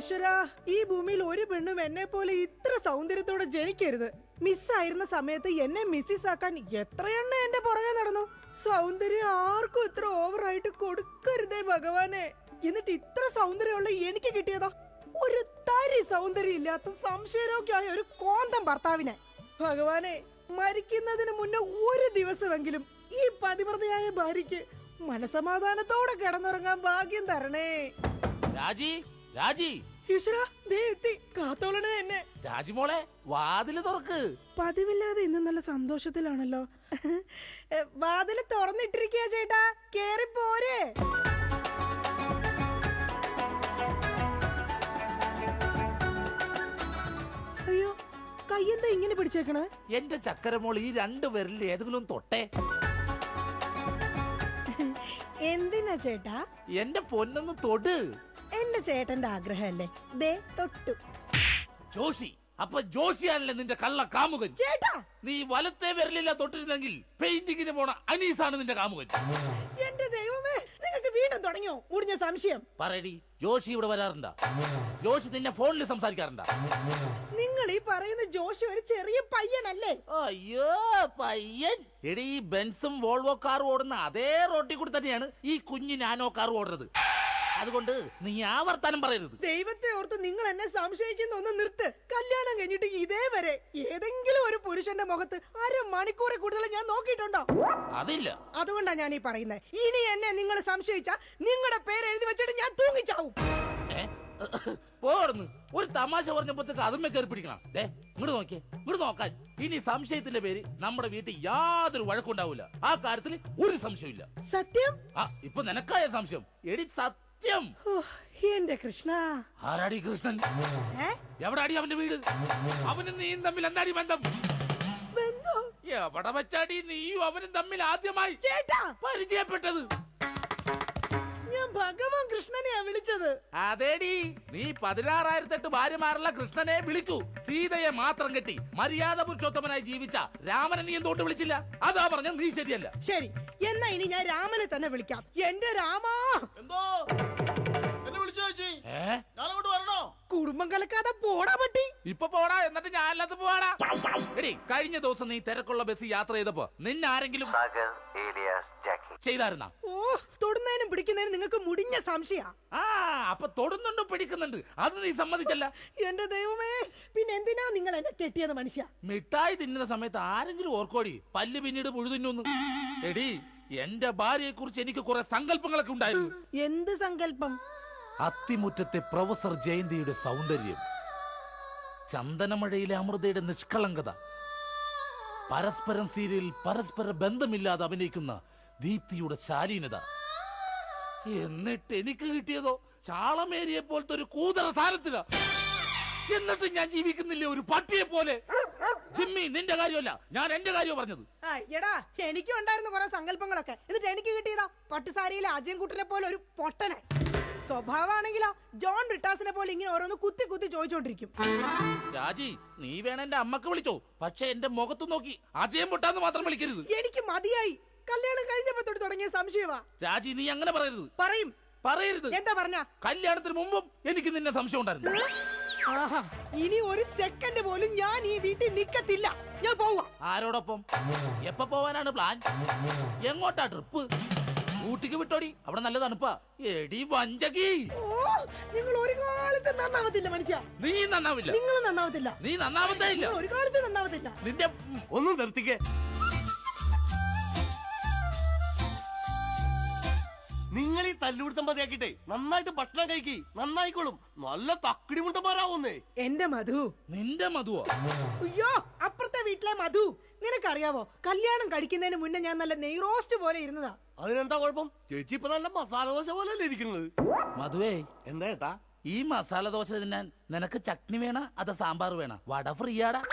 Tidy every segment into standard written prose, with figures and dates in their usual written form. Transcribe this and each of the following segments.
ഈശ്വരാ, ഈ ഭൂമിയിൽ ഒരു പെണ്ണും എന്നെ പോലെ ഇത്ര സൗന്ദര്യത്തോടെ ജനിക്കരുത്. മിസ്സായിരുന്ന സമയത്ത് എന്നെ മിസ്സിസ് ആക്കാൻ എത്രയെണ്ണ എന്റെ പുറകെ നടന്നു. സൗന്ദര്യം ആർക്കും ഇത്ര ഓവറായിട്ട് കൊടുക്കരുതേ ഭഗവാനെ. എന്നിട്ട് ഇത്ര സൗന്ദര്യമുള്ള എനിക്ക് കിട്ടിയതോ ഒരു തരി സൗന്ദര്യം ഇല്ലാത്ത സംശയരോഗ്യമായ ഒരു കോന്തം ഭർത്താവിനെ. ഭഗവാനെ, മരിക്കുന്നതിന് മുന്നേ ഒരു ദിവസമെങ്കിലും ഈ പതിവ്രതയായ ഭാര്യയ്ക്ക് മനസമാധാനത്തോടെ കിടന്നുറങ്ങാൻ ഭാഗ്യം തരണേ. രാജി, രാജി, ഈശ്വരാ, ദേ എത്തി. കാത്തോളണേ എന്നെ. രാജിമോളെ, വാതില് തുറക്ക്. പതിവില്ലാതെ ഇന്ന് നല്ല സന്തോഷത്തിലാണല്ലോ. വാതില് തുറന്നിട്ടിരിക്കുക ചേട്ടാ, കേറി പോരെ. അയ്യോ, കയ്യെന്താ ഇങ്ങനെ പിടിച്ചേക്കണേ? എന്റെ ചക്കരമോൾ ഈ 2 വിരലിൽ ഏതെങ്കിലും തൊട്ടേ. എന്തിനാ ചേട്ടാ? എന്റെ പൊന്നൊന്ന് തൊട്. എന്റെ ചേട്ടന്റെ ആഗ്രഹമല്ലേ, ദേ തൊട്ടു. ജോഷി, അപ്പൊ ജോഷിയാണല്ലേ നിന്റെ കള്ള കാമുകൻ? ചേട്ടാ, നീ വലത്തെ വിരലില്ല തൊട്ടിരുന്നെങ്കിൽ പെയിന്റിങ്ങിന് പോണ അനീസാണ് നിന്റെ കാമുകൻ. എന്റെ ദൈവമേ, നിങ്ങൾക്ക് വീണ്ടും തുടങ്ങിയോ മുറിഞ്ഞ സംശയം? പറയടി, ജോഷി ഇവിടെ വരാറുണ്ടാ? ജോഷി നിന്നെ ഫോണിൽ സംസാരിക്കാറുണ്ടാ? നിങ്ങൾ ഈ പറയുന്ന ജോഷി ഒരു ചെറിയ പയ്യനല്ലേ? അയ്യോ, പയ്യൻ. എടി, ഈ ബെൻസും വോൾവോ കാറും ഓടുന്ന അതേ റോട്ടിൽ കൂടി തന്നെയാണ് ഈ കുഞ്ഞു നാനോ കാറും ഓടുന്നത്. അതുകൊണ്ട് നീ ആവർത്തനം പറയരുത്. ദൈവത്തെ ഓർത്ത് നിങ്ങൾ എന്നെ സംശയിക്കുന്ന ഒന്ന് നിർത്ത്. കല്യാണം കഴിഞ്ഞിട്ട് ഇതേവരെ ഏതെങ്കിലും ഒരു പുരുഷന്റെ മുഖത്ത് 1/2 മണിക്കൂറിൽ കൂടുതൽ ഞാൻ നോക്കിയിട്ടുണ്ടോ? അതില്ല. അതുകൊണ്ടാ ഞാൻ ഈ പറയുന്നത്. ഇനി എന്നെ നിങ്ങൾ സംശയിച്ചാ നിങ്ങളുടെ പേര് എഴുതി വെച്ചിട്ട് ഞാൻ തൂങ്ങിച്ചാവും. പോർന്ന് ഒരു തമാശ പറഞ്ഞപ്പോഴത്തേക്ക് അതുമ്മേ കയറി പിടിക്കണം. ഇങ്ങോട്ട് നോക്കിയേ, ഇങ്ങോട്ട് നോക്കാൻ. ഇനി സംശയത്തിന്റെ പേര് നമ്മുടെ വീട്ടിൽ യാതൊരു വഴക്കുണ്ടാവില്ല. ആ കാര്യത്തിൽ ഒരു സംശയമില്ല. സത്യം? ഇപ്പൊ നിനക്കായ സംശയം. എടി സത്യം. എന്റെ കൃഷ്ണ. ആരാടി കൃഷ്ണൻ? എവിടാടി അവന്റെ വീട്? അവനും നീയും തമ്മിൽ എന്താടി ബന്ധം? എവിടെ വെച്ചാടി നീയും അവനും തമ്മിൽ ആദ്യമായി പരിചയപ്പെട്ടത്? ഞാൻ ഭഗവാൻ കൃഷ്ണനെയാ വിളിച്ചത്. അതേടി, നീ 16,008 ഭാര്യമാരുള്ള കൃഷ്ണനെ വിളിക്കൂ. സീതയെ മാത്രം കെട്ടി മര്യാദ പുരുഷോത്തമനായി ജീവിച്ച രാമനെ നീ എന്തുകൊണ്ട് വിളിച്ചില്ല? അതാ പറഞ്ഞ നീ ശരിയല്ല. ശരി, എന്നാ ഇനി ഞാൻ രാമനെ തന്നെ വിളിക്കാം. എന്റെ രാമാ. എന്തോ എന്നെ വിളിച്ചു ചേച്ചി? ഞാനങ്ങോട്ട് വരണോ? കുടുംബം കലക്കാതെ പോടാ പട്ടി. ഇപ്പൊ പോടാ, എന്നിട്ട് ഞാൻ അല്ലാത്ത പോവാടാ. എടി, കഴിഞ്ഞ ദിവസം നീ തിരക്കുള്ള ബസ് യാത്ര ചെയ്തപ്പോ നിന്നെ ആരെങ്കിലും ചെയ്തായിരുന്നാ? ഓ, തൊടുന്നതിനും പിടിക്കുന്നതിനും നിങ്ങൾക്ക് മുടിഞ്ഞ സംശയ. അപ്പൊ തൊടുന്നുണ്ട്, പിടിക്കുന്നുണ്ട്, അത് നീ സമ്മതിച്ചല്ല. എന്റെ ദൈവമേ, പിന്നെ എന്തിനാ നിങ്ങൾ എന്നെ കെട്ടിയത് മനുഷ്യ? മിഠായി തിന്നുന്ന സമയത്ത് ആരെങ്കിലും ഓർക്കോടി പല്ല് പിന്നീട് മുഴുതിന്നു? എടി, എന്റെ ഭാര്യയെ കുറിച്ച് എനിക്ക് കുറെ സങ്കല്പങ്ങളൊക്കെ ഉണ്ടായിരുന്നു. എന്ത് സങ്കല്പം? അത്തിമുറ്റത്തെ പ്രൊഫസർ ജയന്തിയുടെ സൗന്ദര്യം, ചന്ദനമഴയിലെ അമൃതയുടെ നിഷ്കളങ്കത, പരസ്പരം സീരിയലിൽ പരസ്പര ബന്ധമില്ലാതെ അഭിനയിക്കുന്ന ദീപ്തിയുടെ ശാലീനത. എന്നിട്ട് എനിക്ക് കിട്ടിയതോ ചാളമേരിയെ പോലത്തെ ഒരു കൂതറ സാധനത്തില. എന്നിട്ട് ഞാൻ ജീവിക്കുന്നില്ലേ ഒരു പട്ടിയെ പോലെ? ജിമ്മി, നിന്റെ കാര്യമല്ല, ഞാൻ എന്റെ കാര്യം പറഞ്ഞത്. എടാ, എനിക്കും ഉണ്ടായിരുന്നു കുറെ സങ്കല്പങ്ങളൊക്കെ. എന്നിട്ട് എനിക്ക് കിട്ടിയതാ പട്ടുസാരിയിലെ അജയൻകുട്ടനെ പോലെ ഒരു പൊട്ടനെ. സ്വഭാവമാണെങ്കിലോ ജോൺ ബ്രിട്ടാസിനെ പോലെ ഇങ്ങനെ ഓരോന്ന് കുത്തി കുത്തി ചോദിച്ചോണ്ടിരിക്കും. രാജി, നീ വേണം എന്റെ അമ്മക്ക് വിളിച്ചോ, പക്ഷെ എന്റെ മുഖത്ത് നോക്കി അജയം പൊട്ടാന്ന് മാത്രം വിളിക്കരുത്. എനിക്ക് മതിയായി. കല്യാണം കഴിഞ്ഞപ്പോ തൊട്ട് തുടങ്ങിയ സംശയമാ. രാജി, നീ അങ്ങനെ പറയരുത്. പറയരുത്. എന്താ പറഞ്ഞ? കല്യാണത്തിന് മുമ്പും എനിക്ക് നിന്നെ സംശയം ഉണ്ടായിരുന്നു. ഇനി ഒരു സെക്കൻഡ് പോലും ഞാൻ ഈ വീട്ടിൽ നിക്കത്തില്ല. ഞാൻ പോവാ. ആരോടൊപ്പം? എപ്പോ പോവാനാണ് പ്ലാൻ? എങ്ങോട്ടാ ട്രിപ്പ്? ഊട്ടിക്ക് വിട്ടോടി, അവിടെ നല്ല തണുപ്പാ. എടി വഞ്ചകി, നിങ്ങൾ ഒരു കാലത്ത് നന്നാവത്തില്ല മനുഷ്യ. നീ നന്നാവില്ല. നിങ്ങൾ നന്നാവത്തില്ല. നീ നന്നാവത്തേ ഇല്ല. ഒരു കാലത്ത് നന്നാവത്തില്ല. നിന്റെ ഒന്നും നിർത്തിക്കേ. നിങ്ങൾ ഈ തല്ലുപിടുത്തം മതിയാക്കിട്ടെ നന്നായിട്ട് ഭക്ഷണം കഴിക്കി, നന്നായിക്കോളും. നല്ല തക്കിടി മുണ്ടന്മാരാവുന്നേ. എന്റെ മധു. നിന്റെ മധുവോ? അയ്യോ, അപ്പുറത്തെ വീട്ടിലെ മധു. നിനക്കറിയാവോ, കല്യാണം കഴിക്കുന്നതിന് മുന്നേ ഞാൻ നല്ല നെയ് റോസ്റ്റ് പോലെ ഇരുന്നതാ. അതിനെന്താ കുഴപ്പം? ചേച്ചി ഇപ്പൊ നല്ല മസാല ദോശ പോലെ അല്ലേ ഇരിക്കുന്നത്? മധുവേ, എന്താ ഏട്ടാ? ഈ മസാല ദോശ തിന്നാൻ നിനക്ക് ചട്നി വേണ അതോ സാമ്പാർ വേണ? വട ഫ്രീയാടാ.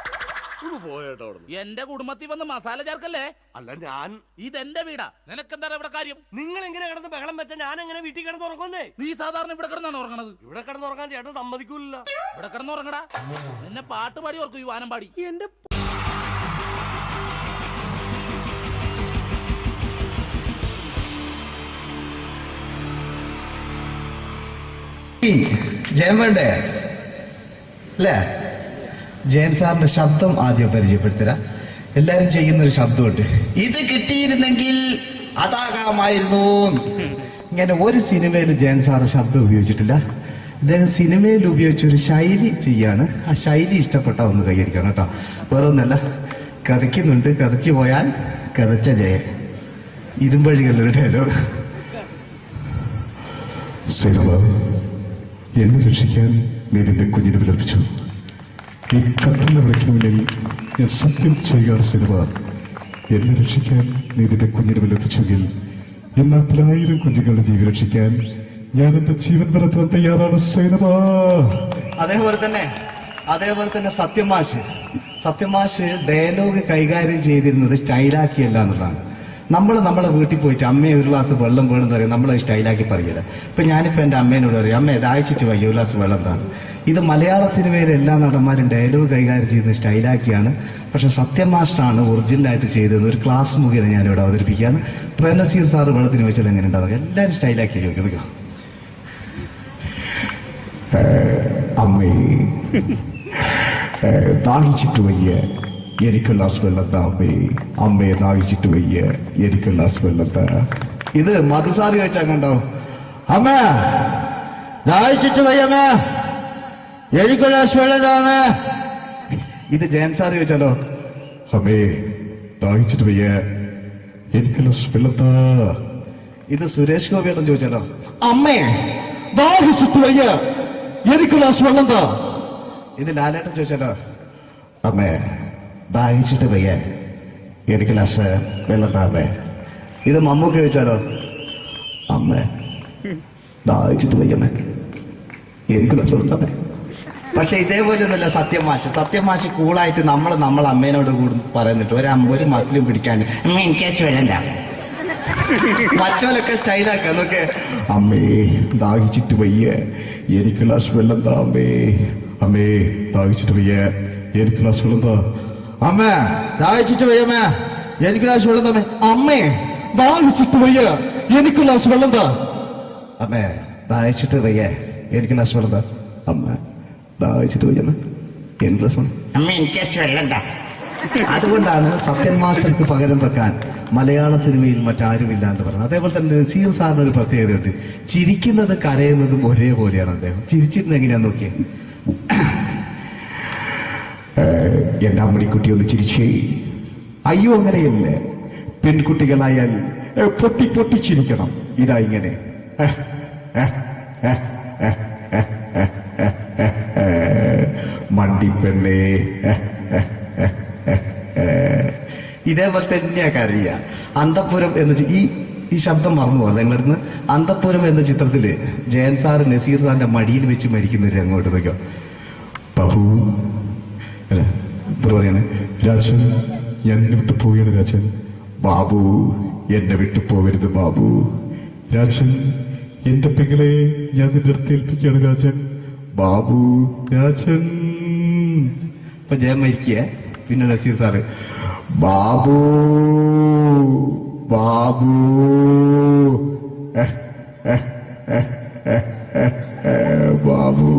പോയേട്ടോ. എന്റെ കുടുംബത്തിൽ വന്ന് മസാല ചേർക്കല്ലേ. അല്ല, ഞാൻ ഇതെന്റെ വീടാ, നിനക്കെന്താ ഇവിടെ കാര്യം? നിങ്ങൾ എങ്ങനെ കിടന്ന് ബഹളം വെച്ചാ ഞാൻ എങ്ങനെ വീട്ടിൽ കിടന്ന് ഉറങ്ങുന്നേ? നീ സാധാരണ ഇവിടെ കിടന്നാണ് ഉറങ്ങണത്. ഇവിടെ കിടന്ന് ഉറങ്ങാൻ ചേട്ടൻ സമ്മതിക്കൂല. ഇവിടെ കിടന്ന് ഉറങ്ങടാ. നിന്നെ പാട്ട് പാടി ഓർക്കും, ഈ വാനം പാടി. എന്റെ ജയൻ വേണ്ടേ അല്ലേ? ജയൻ സാറിന്റെ ശബ്ദം ആദ്യം പരിചയപ്പെടുത്തരാ. എല്ലാരും ചെയ്യുന്ന ഒരു ശബ്ദമുണ്ട്, ഇത് കിട്ടിയിരുന്നെങ്കിൽ അതാകാമായിരുന്നു. ഇങ്ങനെ ഒരു സിനിമയിൽ ജയൻ സാറ് ശബ്ദം ഉപയോഗിച്ചിട്ടില്ല. അദ്ദേഹം സിനിമയിൽ ഉപയോഗിച്ച ഒരു ശൈലി ചെയ്യാണ്. ആ ശൈലി ഇഷ്ടപ്പെട്ട ഒന്ന് കൈകരിക്കണം കേട്ടോ. വേറെ ഒന്നല്ല, കഥയ്ക്കുന്നുണ്ട്, കഥച്ചു പോയാൽ കഥച്ച ജയൻ. ഇരുമ്പഴികളുടെ ഡയലോഗ്. സൈനബ, എന്നെ രക്ഷിക്കാൻ നീ നിന്റെ കുഞ്ഞിനെ വിലപിച്ചു. ഈ കത്തുന്ന വിളക്കിന് മുന്നിൽ ഞാൻ സത്യം ചെയ്യുകയാണ് സൈനബ. എന്നെ രക്ഷിക്കാൻ നീ നിന്റെ കുഞ്ഞിനെ വിലപിച്ചെങ്കിൽ ഈ നാട്ടിൽ 1000 കുഞ്ഞുങ്ങളുടെ ജീവൻ രക്ഷിക്കാൻ ഞാൻ എന്റെ ജീവൻ നടത്താൻ തയ്യാറാണ് സൈനബ. അതേപോലെ തന്നെ സത്യമാഷ് ഡയലോഗ് കൈകാര്യം ചെയ്തിരുന്നത് സ്റ്റൈലാക്കിയല്ല എന്നുള്ളതാണ്. നമ്മളെ വീട്ടിൽ പോയിട്ട് അമ്മയെ ഒരു ഗ്ലാസ് വെള്ളം വേണമെന്ന് പറയും, നമ്മളത് സ്റ്റൈലാക്കി പറയില്ല. ഇപ്പൊ ഞാനിപ്പോ എന്റെ അമ്മേനോട് പറയും, അമ്മ ദാഹിച്ചിട്ട് വയ്യ, ഒരു ഗ്ലാസ് വെള്ളം എന്താണ്. ഇത് മലയാള സിനിമയിലെ എല്ലാ നടന്മാരും ഡയലോഗ് കൈകാര്യം ചെയ്യുന്നത് സ്റ്റൈലാക്കിയാണ്. പക്ഷെ സത്യമാഷ്ടാണ് ഒറിജിനലായിട്ട് ചെയ്തത്. ഒരു ക്ലാസ് മുഖേന ഞാനിവിടെ അവതരിപ്പിക്കുകയാണ്. പ്രേംനസീർ സാറ് വെള്ളത്തിന് വെച്ചാൽ എങ്ങനെ ഉണ്ടാവുക? എല്ലാവരും സ്റ്റൈലാക്കി ചോദിക്കുക. അമ്മേ, ദാഹിച്ചിട്ട് വയ്യ, എനിക്ക് ഗ്ലാസ് വെള്ളം താ അമ്മേ. അമ്മയെ ദാഹിച്ചിട്ട് വയ്യ, എനിക്ക് ഗ്ലാസ് വെള്ളം താ. ഇത് മധുസാരി വെച്ചാൽ കണ്ടാവും. അമ്മ ദാഹിച്ചിട്ട് വയ്യമ്മ, എനിക്ക് ഗ്ലാസ് വെള്ളം താ അമ്മ. ഇത് ജയൻ സാർ ചോദിച്ചാലോ, അമ്മേ ദാഹിച്ചിട്ട് വയ്യ, എനിക്ക് ഗ്ലാസ് വെള്ളം താ. ഇത് സുരേഷ് ഗോപിയോടും ചോദിച്ചാലോ, അമ്മേ ദാഹിച്ചിട്ട് വയ്യ, എനിക്ക് ഗ്ലാസ് വെള്ളം താ. ഇത് ലാലേട്ടൻ ചോദിച്ചാലോ, അമ്മേ ദാഹിച്ചിട്ട് വയ്യ, എനിക്ക് ഗ്ലാസ് വെള്ളം താ അമ്മേ. ഇത് മമ്മൂക്ക് ചോദിച്ചാലോ, അമ്മേ ദാഹിച്ചിട്ട് വയ്യമ്മേ, എനിക്ക് ഗ്ലാസ് വെള്ളം താ അമ്മേ. പക്ഷെ ഇതേപോലെ ഒന്നുമല്ല സത്യമാഷ് കൂളായിട്ട് നമ്മളെ അമ്മേനോട് കൂടി പറയുന്നിട്ട് ഒരു മസിലും പിടിക്കാൻ അമ്മ എനിക്ക് വേണ്ട. മറ്റോലൊക്കെ സ്റ്റൈലാക്കാം നോക്കെ. അമ്മേ ദാഹിച്ചിട്ട് വയ്യ, എനിക്ക് ഗ്ലാസ് വെള്ളം താ അമ്മേ. അമ്മേ ദാഹിച്ചിട്ട് വയ്യ, എനിക്ക് ഗ്ലാസ് വെള്ളം താ. അമ്മ ദാഹിച്ചിട്ട് വയ്യമ്മ, എനിക്ക് ഗ്ലാസ് വെള്ളം തമ്മേ. അമ്മേ ദാഹിച്ചിട്ട് വയ്യ, എനിക്ക് ഗ്ലാസ് വെള്ളം താ. അമ്മേ ദാഹിച്ചിട്ട് വയ്യ, എനിക്ക് ഗ്ലാസ് വെള്ളം താ. അമ്മ ദാഹിച്ചിട്ട് വയ്യമ്മ, എനിക്ക് ഗ്ലാസ് വെള്ളം. അമ്മ എനിക്ക് വെള്ളം താ. അതുകൊണ്ടാണ് സത്യൻ മാസ്റ്റർക്ക് പകരം വെക്കാൻ മലയാള സിനിമയിൽ മറ്റാരുമില്ല എന്ന് പറയുന്നത്. അതേപോലെ തന്നെ നസീർ സാറിന് ഒരു പ്രത്യേകതയുണ്ട്, ചിരിക്കുന്നത് കരയുന്നതും ഒരേപോലെയാണ്. അദ്ദേഹം ചിരിച്ചിരുന്നത് എങ്ങനെയാന്ന് നോക്കിയേ. എന്റെ അമ്മണിക്കുട്ടി ഒന്ന് ചിരിച്ചേ. അയ്യോ അങ്ങനെയല്ലേ, പെൺകുട്ടികളായാൽ പൊട്ടി പൊട്ടി ചിരിക്കണം. ഇതാ ഇങ്ങനെ മണ്ടിപ്പെണ്ണേ. ഇതേപോലെ തന്നെയാ കരയ. അന്തപ്പുരം എന്ന് ഈ ശബ്ദം മറന്നു പോലെ നിങ്ങളടുന്ന്. അന്തപ്പുരം എന്ന ചിത്രത്തില് ജയൻ സാറ് നസീർ സാറിന്റെ മടിയിൽ വെച്ച് മരിക്കുന്നവര് അങ്ങോട്ട് നോക്കോ. ബാബു അല്ല പറയാണ്, രാജൻ ഞാൻ എന്നെ വിട്ടു പോവുകയാണ് രാജൻ. ബാബു എന്നെ വിട്ടു പോകരുത് ബാബു. രാജൻ എന്റെ പെങ്ങളെ ഞാൻ നിന്റെ അടുത്ത് ഏൽപ്പിക്കുകയാണ് രാജൻ. ബാബു രാജൻ. ഇപ്പൊ ജയൻ മരിക്കുക, പിന്നെ നസീർ സാറ് ബാബു ബാബു ബാബു.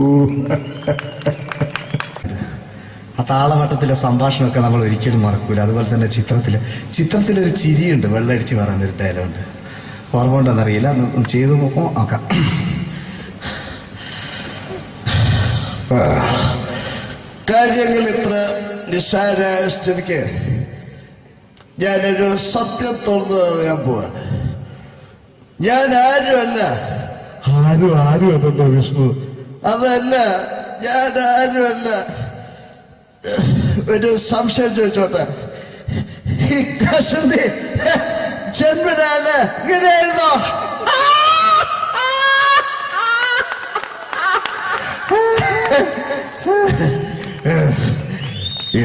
ആ താളവട്ടത്തിലെ സംഭാഷണമൊക്കെ നമ്മൾ ഒരിക്കലും മറക്കൂല. അതുപോലെ തന്നെ ചിത്രത്തിലൊരു ചിരിയുണ്ട്, വെള്ളടിച്ച് പറയുന്ന ഒരു ഡയലോഗുണ്ട്. ഓർമ്മ ഉണ്ടെന്നറിയില്ല, ചെയ്തു നോക്കാം. കാര്യങ്ങൾ ഇത്ര നിസ്സാരമായ സ്ഥിതിക്ക് ഞാനൊരു സത്യം തുറന്നു പറയാൻ പോവാ. ഞാൻ ആരുമല്ല. ആരും അതെന്താ വിഷ്ണു? അതല്ല, ഞാൻ ആരുമല്ല. ഒരു സംശയം ചോദിച്ചോട്ടെ, ഈ കസന്തി ജന്മനാല് ഇങ്ങനെയായിരുന്നോ?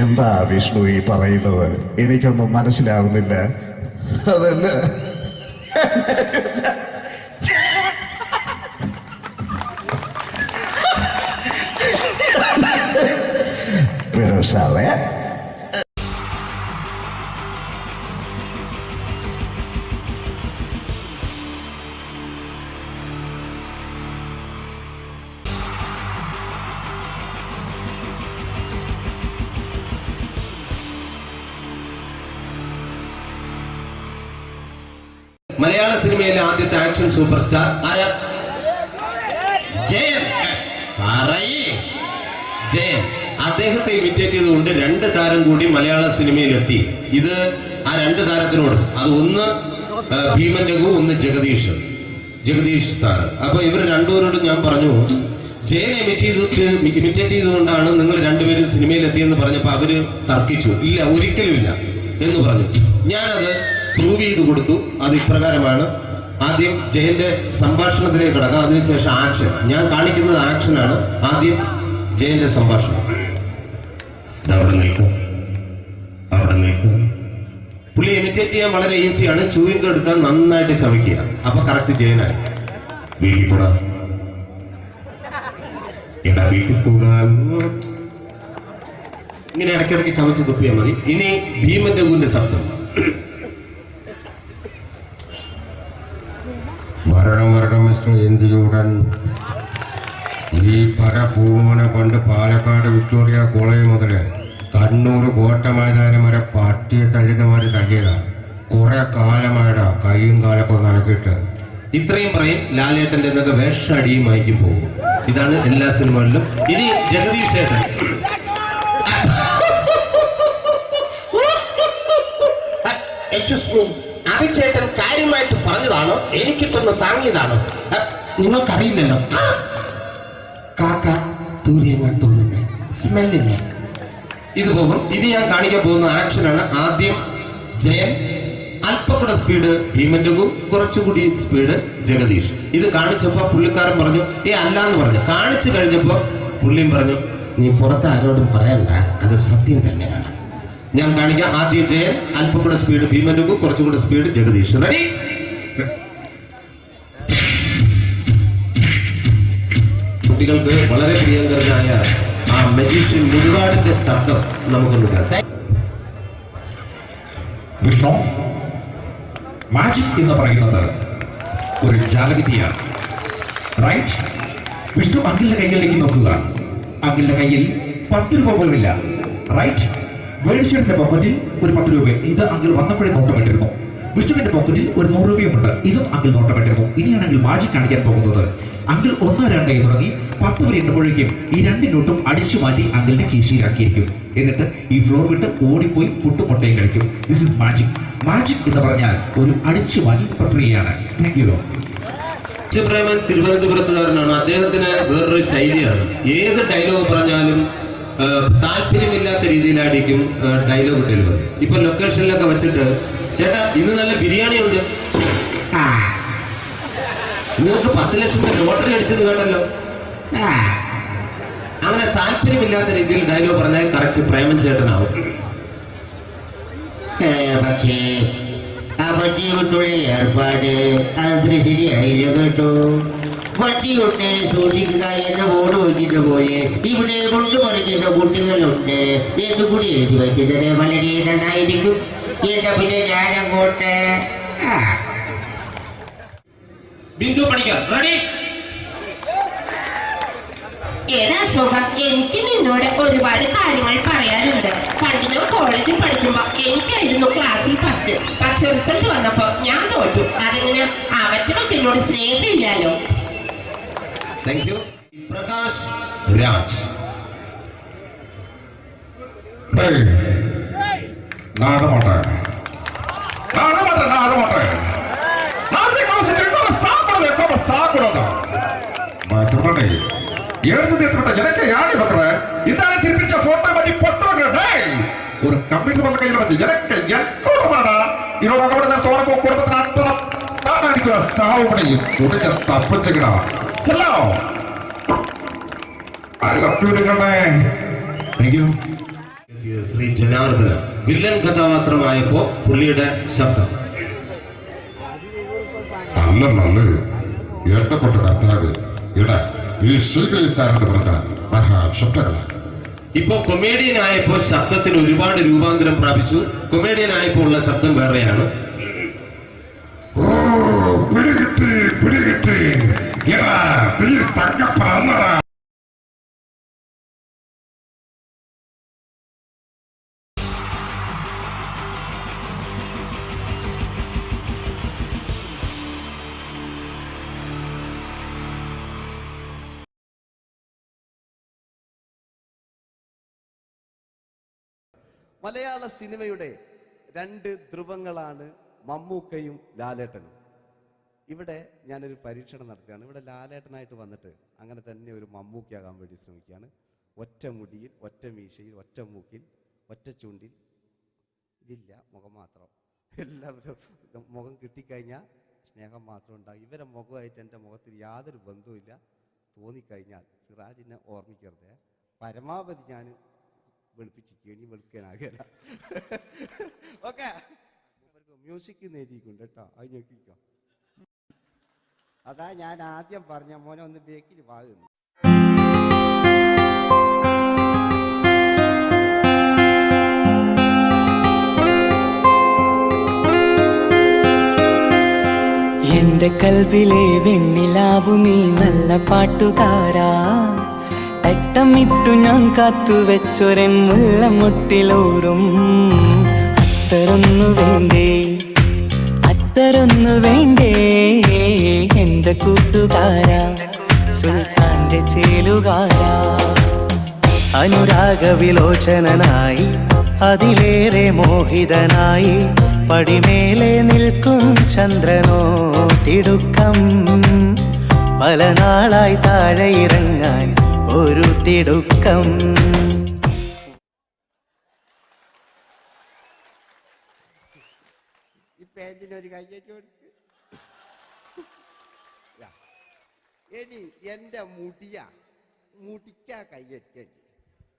എന്താ വിഷ്ണു ഈ പറയുന്നത്? എനിക്കൊന്നും മനസ്സിലാവുന്നില്ല. അതല്ല, സാറേ മലയാള സിനിമയിലെ ആദ്യത്തെ ആക്ഷൻ സൂപ്പർ സ്റ്റാർ ആരാ? ജയൻ. ജയൻ. അദ്ദേഹത്തെ ഇമിറ്റേറ്റ് ചെയ്തുകൊണ്ട് 2 താരം കൂടി മലയാള സിനിമയിലെത്തി. ഇത് ആ 2 താരത്തിനോട്, അത് ഒന്ന് ഭീമൻ രഘു, ഒന്ന് ജഗദീഷ് സാറ്. അപ്പൊ ഇവർ രണ്ടുപേരോടും ഞാൻ പറഞ്ഞു, ജയനെ ഇമിറ്റേറ്റ് ചെയ്തുകൊണ്ടാണ് നിങ്ങൾ രണ്ടുപേരും സിനിമയിലെത്തിയെന്ന് പറഞ്ഞപ്പോൾ അവര് തർക്കിച്ചു. ഇല്ല, ഒരിക്കലും ഇല്ല എന്ന് പറഞ്ഞു. ഞാനത് പ്രൂവ് ചെയ്ത് കൊടുത്തു. അത് ഇപ്രകാരമാണ്. ആദ്യം ജയന്റെ സംഭാഷണത്തിലേക്ക് കിടക്കാം, അതിനുശേഷം ആക്ഷൻ. ഞാൻ കാണിക്കുന്നത് ആക്ഷനാണ്. ആദ്യം ജയന്റെ സംഭാഷണം. അവിടെ നിൽക്കും. പുള്ളി ഇമിറ്റേറ്റ് ചെയ്യാൻ വളരെ ഈസിയാണ്. ചൂയിങ് എടുക്കാൻ നന്നായിട്ട് ചവയ്ക്കുക. അപ്പൊ കറക്റ്റ് ജയനായി. വീട്ടിൽ പോടാ, എടാ വീട്ടിൽ പോകാൻ. ഇങ്ങനെ ഇടയ്ക്കിടയ്ക്ക് ചവച്ച് തുപ്പിയാൽ മതി. ഇനി ഭീമൻ രഘുവിന്റെ ശബ്ദം. വരണം മിസ്റ്റർ എന്ത് ചൂടൻ. ഈ പര പൂമനെ പണ്ട് പാലക്കാട് വിക്ടോറിയ കോളേജ് മുതല് കണ്ണൂർ കോട്ട മൈതാനം വരെ പട്ടിയെ തള്ളുന്നമാര് തള്ളിയതാ. കുറെ കാലമായിടാ കൈയും കാലൊക്കെ നനക്കിട്ട്. ഇത്രയും പറയും. ലാലേട്ടന്റെ എന്നൊക്കെ വേഷടിയുമായിരിക്കും പോകും. ഇതാണ് എല്ലാ സിനിമകളിലും. ഇനി ജഗദീഷ് ഏട്ടൻ. ചേട്ടൻ കാര്യമായിട്ട് പറഞ്ഞതാണോ എനിക്കിട്ടൊന്ന് താങ്ങിയതാണോ? നിങ്ങൾക്കറിയില്ലല്ലോ. കാക്ക തൂരിയങ്ങൾ തോന്നുന്നേ, സ്മെല്ലില്ലേ? ഇത് പോകും. ഇത് ഞാൻ കാണിക്കാൻ പോകുന്ന ആക്ഷനാണ്. ആദ്യം ജയൻ, അല്പം കൂടെ സ്പീഡ് ഭീമൻ രഘു, കുറച്ചുകൂടി സ്പീഡ് ജഗദീഷ്. ഇത് കാണിച്ചപ്പോ പുള്ളിക്കാരൻ പറഞ്ഞു അല്ലാന്ന് പറഞ്ഞു. കാണിച്ചു കഴിഞ്ഞപ്പോ പുള്ളിയും പറഞ്ഞു നീ പുറത്ത് ആരോടും പറയണ്ട, അത് സത്യം തന്നെയാണ്. ഞാൻ കാണിക്കാം. ആദ്യം ജയൻ, അല്പം കൂടെ സ്പീഡ് ഭീമൻ രഘു, കുറച്ചുകൂടെ സ്പീഡ് ജഗദീഷ്. റെഡി? കുട്ടികൾക്ക് വളരെ പ്രിയങ്കരനായ ആ മജീഷ്യൻ മുരുകാടിന്റെ ശബ്ദം നമുക്കൊന്ന് കേൾക്കാം. വിഷ്ണു, മാജിക് എന്ന് പറയുന്നത് ഒരു ജാലവിദ്യയാണ്, റൈറ്റ്? വിഷ്ണു അങ്കിളിന്റെ കൈകളിലേക്ക് നോക്കുക. അങ്കിളിന്റെ കയ്യിൽ 10 രൂപ പോലും ഇല്ല, റൈറ്റ്? വേണിച്ചേട്ടന്റെ പോക്കറ്റിൽ ഒരു 10 രൂപ. ഇത് അങ്കിൾ വന്നപ്പോഴേ നോട്ടമിട്ടിരുന്നു. വിഷ്ണുവിന്റെ പോക്കറ്റിൽ ഒരു 100 രൂപയുമുണ്ട്. ഇതും അങ്കിൾ നോട്ടമിട്ടിരുന്നു. ഇനിയാണെങ്കിൽ മാജിക് കാണിക്കാൻ പോകുന്നത്. അങ്കിൾ 1, 2 തുടങ്ങി 10 വരെ എണ്ണുമ്പോഴേക്കും ഈ 2 നോട്ടും അടിച്ചു മാറ്റി അങ്കിളിന്റെ കീശയിലാക്കിയിരിക്കും. എന്നിട്ട് ഈ ഫ്ലോർ വിട്ട് ഓടിപ്പോയി പുട്ടും മുട്ടയും കഴിക്കും. This is magic. മാജിക് എന്ന് പറഞ്ഞാൽ ഒരു അടിച്ചു മാറ്റി പ്രക്രിയയാണ്. Thank you. പ്രേമൻ തിരുവനന്തപുരത്തുകാരനാണ്. അദ്ദേഹത്തിന് വേറൊരു ശൈലിയാണ്. ഏത് ഡയലോഗ് പറഞ്ഞാലും താല്പര്യമില്ലാത്ത രീതിയിലായിരിക്കും ഡയലോഗ് ഡെലിവറി. ഇപ്പൊ ലൊക്കേഷനിലൊക്കെ വെച്ചിട്ട് ചേട്ടാ ഇന്ന് നല്ല ബിരിയാണി ഉണ്ട്, നിങ്ങൾക്ക് 10 ലക്ഷം ലോട്ടറി അടിച്ചത് കേട്ടല്ലോ. അങ്ങനെ താല്പര്യമില്ലാത്ത രീതിയിൽ ഡയലോഗ് പറഞ്ഞാൽ കറക്റ്റ് പ്രേമൻ ചേട്ടനാവും. പക്ഷേ ആ വട്ടിയോട്ടുള്ള ഏർപ്പാട് അത്ര ശരിയായില്ല കേട്ടോ. വട്ടിയൊട്ട് സൂക്ഷിക്കുക എന്ന ബോർഡ് വയ്ക്കുന്ന പോലെ ഇവിടെ കൊണ്ടുമറിക്കുന്ന കുട്ടികളുണ്ട് എന്ന് കൂടി എഴുതി വയ്ക്കുന്നത് വളരെ നന്നായിരിക്കും. എന്നാ പിന്നെ ഞാനങ്ങോട്ട് ബിന്ദു പണിക്കർ. റെഡി? ഏതാ അശോകം, എനിക്ക് നിന്നോട് ഒരുപാട് കാര്യങ്ങൾ പറയാനുണ്ട്. പണ്ട് ഞാൻ കോളേജിൽ പഠിക്കുമ്പോ എനിക്കായിരുന്നു ക്ലാസ്സിൽ ഫസ്റ്റ്. പക്ഷെ റിസൾട്ട് വന്നപ്പോ ഞാൻ തോറ്റു. അതെങ്ങനെ അവറ്റൊക്കെ എന്നോട് സ്നേഹമില്ലല്ലോ. Thank you. പ്രകാശ് രാജ്. எனக்கு யாரு பண்ற இந்த திருப்பிச்ச போட்டோ பண்ணி பத்துறங்க. ஒரு கம்ப்யூட்டர் பண்ண கையில வச்சு எனக்கு எக்கோடமாடா இதோட கூட தோறக்கு குடும்பத்துல அத்தனை நான் அடிக்கிற சாவு பண்ணி துடிக்க தப்பிச்சுக்கடா. செல்லோ அது കമ്പ്യൂട്ടറിനെ. Thank you. Sri Janardhanan villain കഥാപാത്രമായപ്പോ പുള്ളിയുടെ ശബ്ദം. നല്ല നല്ല ഏട്ടപ്പെട്ട കർത്താവ് ഇട ഈ സ്വീകരിക്കാരുടെ പറഞ്ഞ മഹാശബ്ദങ്ങളാണ്. ഇപ്പോ കൊമേഡിയൻ ആയപ്പോ ശബ്ദത്തിന് ഒരുപാട് രൂപാന്തരം പ്രാപിച്ചു. കൊമേഡിയൻ ആയപ്പോ ഉള്ള ശബ്ദം വേറെയാണ്. ഓ പിടികിട്ടി എടാ തീ തങ്കപ്പറന്നടാ. മലയാള സിനിമയുടെ രണ്ട് ധ്രുവങ്ങളാണ് മമ്മൂക്കയും ലാലേട്ടനും. ഇവിടെ ഞാനൊരു പരീക്ഷണം നടത്തുകയാണ്. ഇവിടെ ലാലേട്ടനായിട്ട് വന്നിട്ട് അങ്ങനെ തന്നെ ഒരു മമ്മൂക്കയാകാൻ വേണ്ടി ശ്രമിക്കുകയാണ്. ഒറ്റ മുടിയിൽ, ഒറ്റ മീശയിൽ, ഒറ്റ മൂക്കിൽ, ഒറ്റ ചൂണ്ടിൽ, ഇതില്ല, മുഖം മാത്രം. എല്ലാവരും മുഖം കിട്ടിക്കഴിഞ്ഞാൽ സ്നേഹം മാത്രം ഉണ്ടാകും. ഇവരെ മുഖമായിട്ട് എൻ്റെ മുഖത്തിൽ യാതൊരു ബന്ധവുമില്ല. തോന്നിക്കഴിഞ്ഞാൽ സിറാജിനെ ഓർമ്മിക്കരുത്. പരമാവധി ഞാൻ വെളുപ്പിച്ചിരിക്കും, ഇനി വെളുക്കാനാകില്ല. ഓക്കെ, മ്യൂസിക് നേടിയിട്ടുണ്ട് കേട്ടോ, അത് നോക്കിക്കോ. അതാ ഞാൻ ആദ്യം പറഞ്ഞ മോനെ ഒന്ന് ബേക്കിൽ വാങ്ങുന്നു. എന്റെ കൽവിലെ വെണ്ണിലാവു നീ നല്ല പാട്ടുകാരാ, തട്ടമിട്ടു ഞാൻ കാത്തുവെച്ചൊരൻ മുല്ലമുട്ടിലോറും. അത്തരൊന്നു വേണ്ടേ, അത്തരൊന്നു വേണ്ടേ എന്റെ കൂട്ടുകാരാ, സുൽത്താന്റെ ചേലുകാരാ. അനുരാഗവിലോചനായി അതിലേറെ മോഹിതനായി പടിമേലെ നിൽക്കും ചന്ദ്രനോ തിടുക്കം. പല നാളായി താഴെ ഇറങ്ങാൻ ഒരു തിടുക്കം. ഈ പേജിനൊരു കയ്യേറ്റ് കൊടുക്ക്. എടി എന്റെ മുടിക്കാ കയ്യേറ്റേണ്ടി.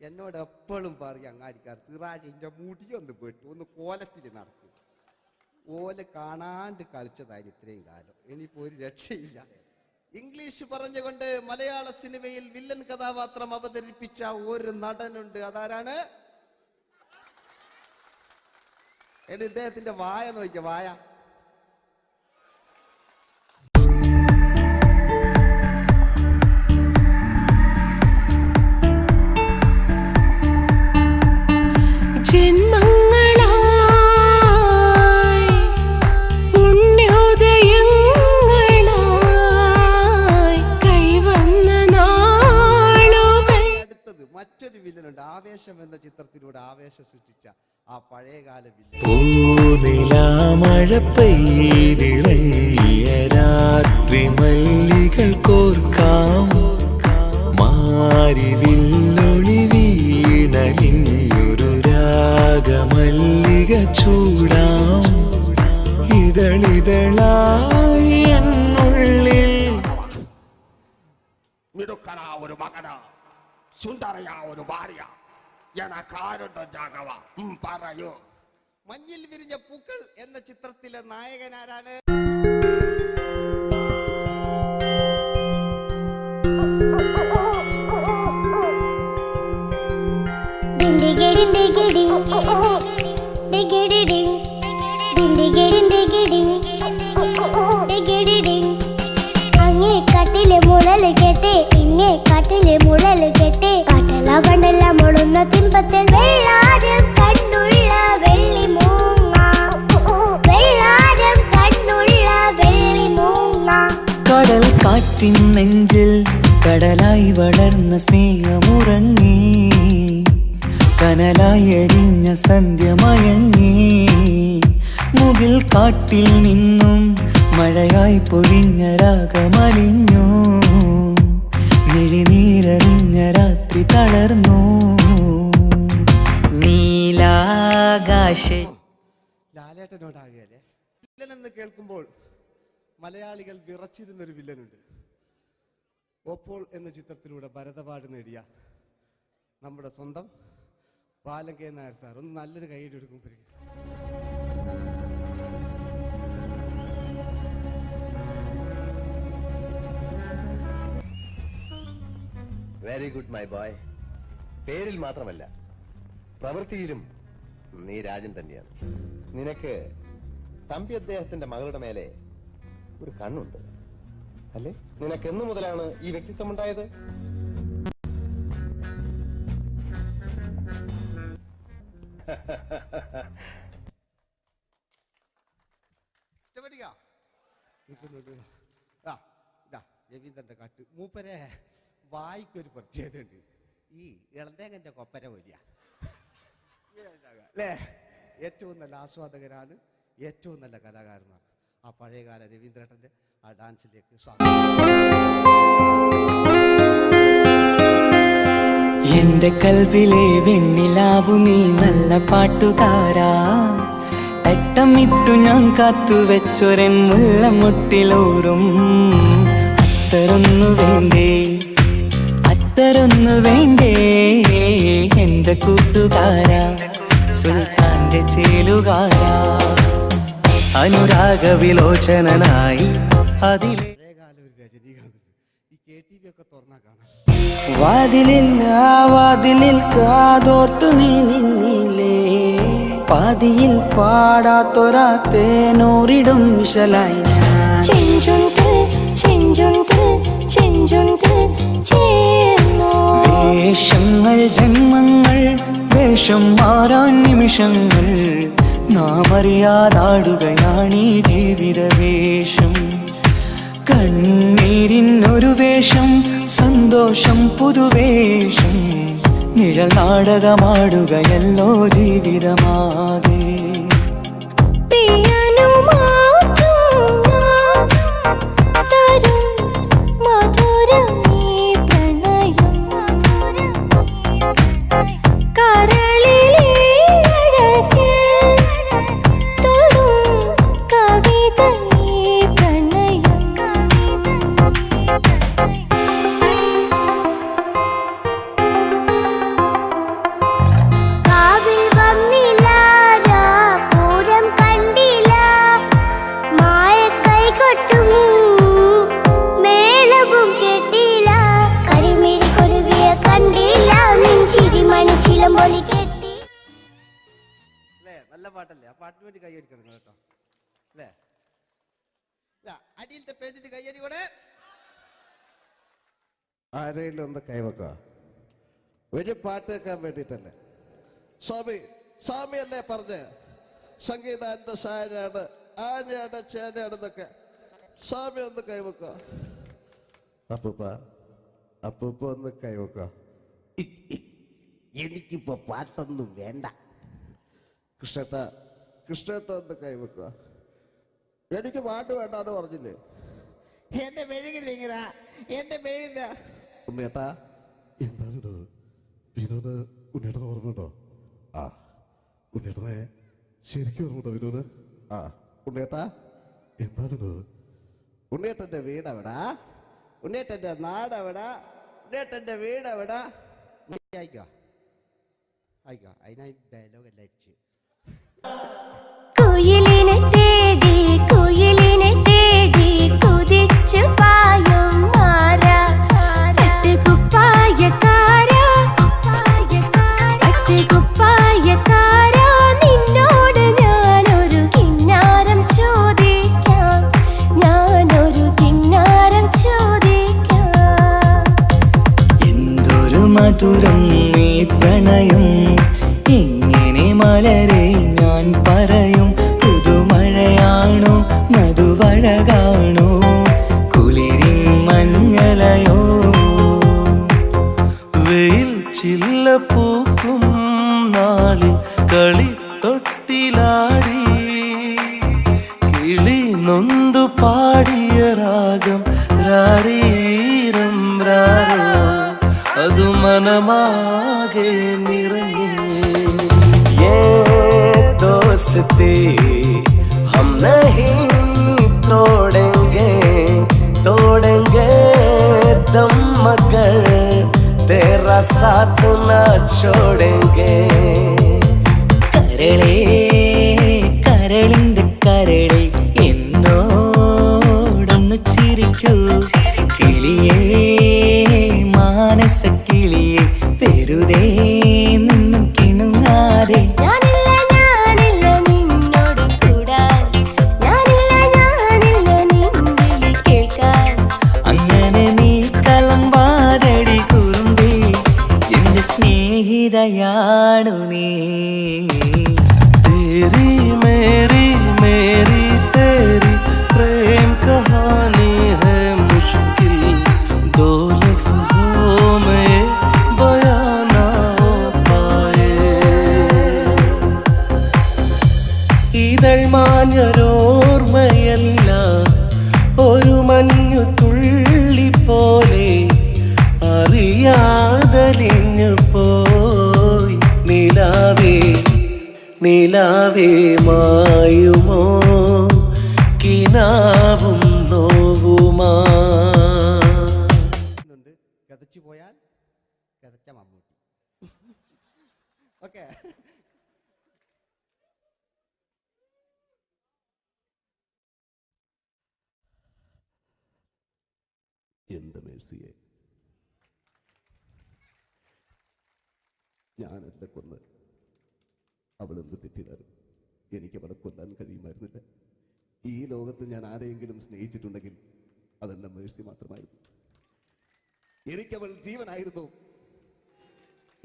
എന്നോട് എപ്പോഴും പറയും അങ്ങാടിക്കാർ, സിറാജ് എന്റെ മുടിയൊന്ന് പോയിട്ട് ഒന്ന് കോലത്തിൽ നടക്കും. ഓല കാണാണ്ട് കളിച്ചതായി ഇത്രയും കാലം, ഇനിയിപ്പോ ഒരു രക്ഷയില്ല. ഇംഗ്ലീഷ് പറഞ്ഞുകൊണ്ട് മലയാള സിനിമയിൽ വില്ലൻ കഥാപാത്രം അവതരിപ്പിച്ച ഒരു നടനുണ്ട്. അതാരാണ്? ഇദ്ദേഹത്തിന്റെ വായ നോക്കിയ വായ. മറ്റൊരു വില്ലനുണ്ട്, ആവേശം എന്ന ചിത്രത്തിലൂടെ ആവേശം സൃഷ്ടിച്ച ആ പഴയകാല വില്ലൻ. മഴ പെയ്തിറങ്ങിയ രാത്രി മല്ലികൾ കോർക്കാം, മാരിവില്ലൊളി വീണലിഞ്ഞൊരു രാഗമല്ലിക ചൂടാം. ഇതളിതളായി എന്നുള്ളിൽ മിടുക്കനാ ഒരു മകനാ, സുന്ദരയാ ഒരു ഭാര്യ, എനക്കാരുണ്ടോ രാഘവ, പറയൂ. മഞ്ഞിൽ വിരിഞ്ഞ പൂക്കൾ എന്ന ചിത്രത്തിലെ നായകനാരാണ്? അങ്ങേ കാട്ടിലെ മുളല് കേട്ടേ, ഇങ്ങേ കാട്ടിലെ മുളല് കേട്ടേ, കാട്ടല പണ്ടല്ല മുളുന്ന സിംഹത്തിൽ വെള്ളാരം കണ്ണുള്ള വെള്ളി മൂങ്ങ, വെള്ളാരം കണ്ണുള്ള വെള്ളി മൂങ്ങ. കടൽ കാറ്റിൻ നെഞ്ചിൽ കടലായി വളർന്ന സ്നേഹമുറങ്ങി, കനലായി എരിഞ്ഞ സന്ധ്യ മയങ്ങി. മുകിൽ കാട്ടിൽ നിന്നും മഴയായി പൊഴിഞ്ഞ രാഗമലിഞ്ഞു, മിഴിനീരറിഞ്ഞ രാത്രി തളർന്നു. നീലാകാശ ലാലേട്ടനോടാകല്ലേ വില്ലൻ എന്ന് കേൾക്കുമ്പോൾ മലയാളികൾ വിറച്ചിരുന്നൊരു വില്ലനുണ്ട്. ഓപ്പോൾ എന്ന ചിത്രത്തിലൂടെ ഭരതപാട് നേടിയ നമ്മുടെ സ്വന്തം ബാലൻ കെ നായർ സാർ. ഒന്ന് നല്ലൊരു കൈയ്യടി എടുക്കുമ്പോൾ വെരി ഗുഡ് മൈ ബോയ്. പേരിൽ മാത്രമല്ല പ്രവൃത്തിയിലും നീ രാജൻ തന്നെയാണ്. നിനക്ക് തമ്പി അദ്ദേഹത്തിന്റെ മകളുടെ മേലെ ഒരു കണ്ണുണ്ട് അല്ലേ? നിനക്ക് എന്നു മുതലാണ് ഈ വ്യക്തിത്വം ഉണ്ടായത്? രവീന്ദ്രന്റെ കാട്ട് മൂപ്പരെ വായിക്കൊരു പ്രത്യേകതയുണ്ട്. ഈ ഇളന്തേങ്ങന്റെ കൊപ്പര വലിയ അല്ലേ? ഏറ്റവും നല്ല ആസ്വാദകരാണ്, ഏറ്റവും നല്ല കലാകാരന്മാർ. ആ പഴയകാല രവീന്ദ്രേട്ടൻ്റെ ആ ഡാൻസിലേക്ക് സ്വാഗതം. എന്റെ കൽവിലെ വെണ്ണിലാവു നീ നല്ല പാട്ടുകാരാ, തട്ടമിട്ടു ഞാൻ കാത്തു വെച്ചൊരൻ മുല്ലമുട്ടിലോറും അത്തരൊന്നു വേണ്ടേ, അത്തരൊന്നു വേണ്ടേ എന്റെ കൂട്ടുകാരാ, സുൽത്താന്റെ ചേലുകാരാ, അനുരാഗവിലോചനായി അതിലെ പഴയകാല ഒരു രജനീകാന്ത്. ഈ KTV ഒക്കെ തുറന്നാ കാണാം. വാതിലിൽ ആ വാതിലിൽ കാതോർത്തു നീ നിന്നില്ലേ, പാതിയിൽ പാടാത്തൊരാ തേനൂറിടും വിശലായി വേഷങ്ങൾ ജന്മങ്ങൾ, വേഷം മാറാൻ നിമിഷങ്ങൾ, നാം അറിയാതാടുകയാണീ ജീവിതവേഷം. കണ്ണീരിനൊരു വേഷം, സന്തോഷം പുതുവേഷം, നിഴൽ നാടകമാടുകയല്ലോ ജീവിതമാകെ. നല്ല പാട്ടല്ലേ? ആ പാട്ടിന് വേണ്ടി കൈയടിക്കണം കേട്ടോ, അല്ലേ? അടിയിലത്തെ പേജിന് കൈയടി കൂടെ ആരെങ്കിലും ഒന്ന് കൈവക്കുക. ഒരു പാട്ട് വെക്കാൻ വേണ്ടിയിട്ടല്ലേ? സ്വാമിയല്ലേ പറഞ്ഞ് സംഗീതം എന്റെ സാരാണ്, ആനയാണ് ചേനയാണെന്നൊക്കെ. സ്വാമി ഒന്ന് കൈവക്കുക. അപ്പൂപ്പ ഒന്ന് കൈവക്കുക. എനിക്കിപ്പോ പാട്ടൊന്നും വേണ്ട. കൃഷ്ണേട്ട ഒന്ന് കൈവെക്കുക. എനിക്ക് പാട്ട് വേണ്ടാന്ന് പറഞ്ഞില്ലേ? എന്റെ മെഴുകില്ല, എന്റെ മെഴുകില്ല. ഉണ്ണേട്ടാ എന്താ വിനോദ്? ഉണ്ണേട്ടന് ഓർമ്മയുണ്ടോ? ആ ഉണ്ണേട്ടനെ ശരിക്കും ഓർമ്മയുണ്ടോ വിനോദ്? ആ ഉണ്ണേട്ടാ എന്താ വിനോദ്? ഉണ്ണേട്ടന്റെ വീടെവിടാ? ഉണ്ണേട്ടന്റെ നാടെവിടാ? ഉണ്ണേട്ടന്റെ വീടെവിടാ? അയക്കോ അതിനായി ഡയലോഗ് എല്ലാം അടിച്ച്. കുയിലിനെ തേടി കുതിച്ചു പായും മാറാ, പട്ടുകുപ്പായക്കാരാ, നിന്നോട് ഞാനൊരു കിന്നാരം ചോദിക്കാം, ഞാനൊരു കിന്നാരം ചോദിക്കാം. എന്തൊരു മധുരം നീ പ്രണയം, എങ്ങനെ മലരെ ഞാൻ പറയും. പുതുമഴയാണോ മധുവഴകാണോ കുളിരിൻ മഞ്ഞലയോ, വെയിൽ ചില്ല പൂക്കും നാളിൽ കളി തൊട്ടിലാടി, കിളി നൊന്തു പാടിയ രാഗം രാരീരം രാരോ, അതു മനമാകെ നിറഞ്ഞേ. दोस्ती हम नहीं तोड़ेंगे दम, मगर तेरा साथ न छोड़ेंगे. കരളേ കരളിന്റെ കരളെ എന്നോടൊന്നു ചിരിക്കൂ, കിളിയേ മാനസ കിളിയെ വെറുതെ നിന്നു കിണുങ്ങാതെ. സ്നേഹിതയാണു നീ, തേരി മേരി മേരി തേരി പ്രേം കഹാനി ഹൈ മുശ്കിൽ, ദോ ലഫ്സോं में बयां ना हो पाए. ഇതൾ മാഞ്ഞൊരോർമ്മയല്ല ഒരു മഞ്ഞു തുള്ളി പോലെ അറിയാതലിഞ്ഞു പോയി നിലാവേ നിലാവേ മായുമോ കിനാവും നോവുമാ. കഥച്ചു പോയാൽ കഥച്ച മമ്മൂട്ടി. ഓക്കെ, എന്റെ മേഴ്സിയെ ഞാനല്ല കൊന്ന്, അവളെന്ത് തെറ്റിയതാണ്. എനിക്ക് അവളെ കൊല്ലാൻ കഴിയുമായിരുന്നില്ല. ഈ ലോകത്ത് ഞാൻ ആരെയെങ്കിലും സ്നേഹിച്ചിട്ടുണ്ടെങ്കിൽ അതെന്റെ മേഴ്സി മാത്രമായിരുന്നു. എനിക്കവൾ ജീവനായിരുന്നു,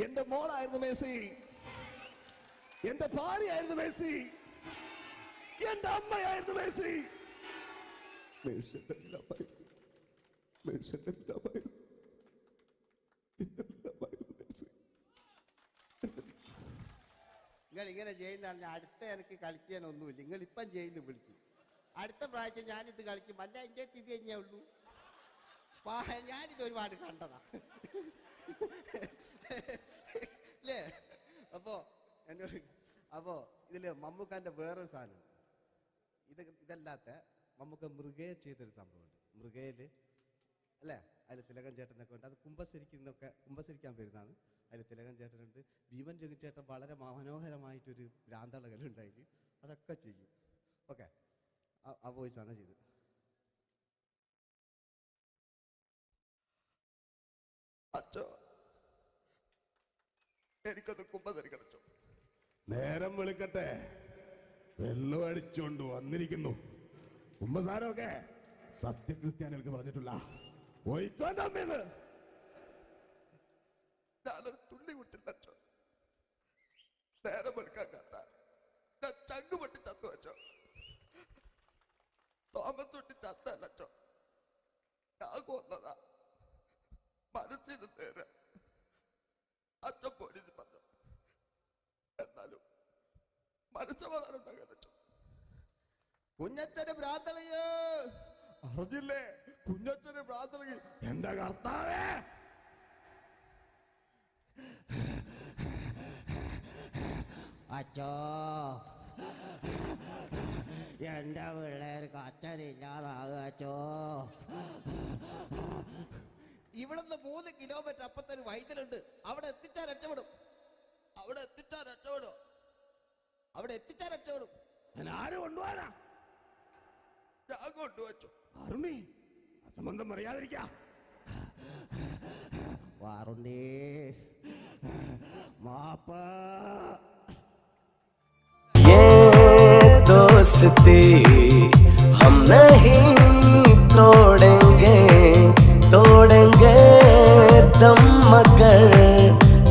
എന്റെ മോളായിരുന്നു മേഴ്സി, എന്റെ ഭാര്യയായിരുന്നു മേഴ്സി, എന്റെ അമ്മയായിരുന്നു മേഴ്സി. മേഴ്സിയുടെ എല്ലാമായിരുന്നു, മേഴ്സിയുടെ എല്ലാമായിരുന്നു, എല്ലാമായിരുന്നു മേഴ്സി. നിങ്ങൾ ഇങ്ങനെ ചെയ്യുന്നതാണ്. അടുത്ത എനിക്ക് കളിക്കാനൊന്നുമില്ല. നിങ്ങൾ ഇപ്പം ചെയ്യുന്നു വിളിക്കും. അടുത്ത പ്രാവശ്യം ഞാനിത് കളിക്കും. അല്ല, എൻ്റെ ഇത് തന്നെയേ ഉള്ളൂ. ഞാനിത് ഒരുപാട് കണ്ടതാ അല്ലേ? അപ്പോ ഇതില് മമ്മൂക്കാന്റെ വേറൊരു സാധനം, ഇതല്ലാത്ത മമ്മൂക്ക മൃഗയെ ചെയ്തൊരു സംഭവമുണ്ട്. മൃഗയില് അല്ലേ, അതിൽ തിലകൻ ചേട്ടനൊക്കെ ഉണ്ട്. അത് കുമ്പസരിക്കാൻ വരുന്നതാണ്. അതിൽ തിലകൻ ചേട്ടനുണ്ട്, ഭീമൻ ജഗിച്ചേട്ടൻ വളരെ മനോഹരമായിട്ടൊരു ഭ്രാന്തളകലുണ്ടായി. അതൊക്കെ ചെയ്യും. ഓക്കെ, ആ വോയിസാണ് ചെയ്തത്. അച്ചോ, എനിക്കൊന്ന് കുമ്പസരിക്കണച്ചോ. നേരം വിളിക്കട്ടെ, വെള്ളം അടിച്ചോണ്ട് വന്നിരിക്കുന്നു. കുമ്പസാരമൊക്കെ സത്യക്രിസ്ത്യാനികൾക്ക് പറഞ്ഞിട്ടുള്ള ഒയ്ക്കോന്റെ അമ്മേന്ന് ഞാനൊരു തുള്ളി വിട്ടില്ലച്ചോ. നേരം വിളിക്കാൻ കത്ത ഞാൻ ചങ്ക് പൊട്ടി ചത്തു വെച്ചോ. തോമസ് തൊട്ടി ചത്തല്ലച്ചോ, ഞാൻ കൊന്നതാ. മനസ്സിന് നേരെ അച്ഛൻ പോലീസ് പറഞ്ഞു. എന്നാലും മനസ്സമാധാനം ഉണ്ടാകാനോ. കുഞ്ഞച്ഛന് ഭ്രാന്തളയോ അറിഞ്ഞില്ലേ? കുഞ്ഞച്ഛന് ഭ്രാന്തളി. എന്റെ കർത്താവേ, അച്ഛോ, എന്റെ പിള്ളേർക്ക് അച്ഛനില്ലാതാകുക അച്ഛോ. ഇവിടുന്ന് 3 കിലോമീറ്റർ അപ്പുറത്തൊരു വൈദ്യുണ്ട്. അവിടെ എത്തിച്ചാൽ രക്ഷപ്പെടും. ഞാൻ ആരും കൊണ്ടുപോകാനാ? ഞാൻ കൊണ്ടുവച്ചു. അരുണി, അസംബന്ധം പറയാതിരിക്കാ. വാറുണ്ടേ മാപ്പ. ये दोस्ती हम नहीं तोड़ेंगे, तोड़ेंगे दम मगर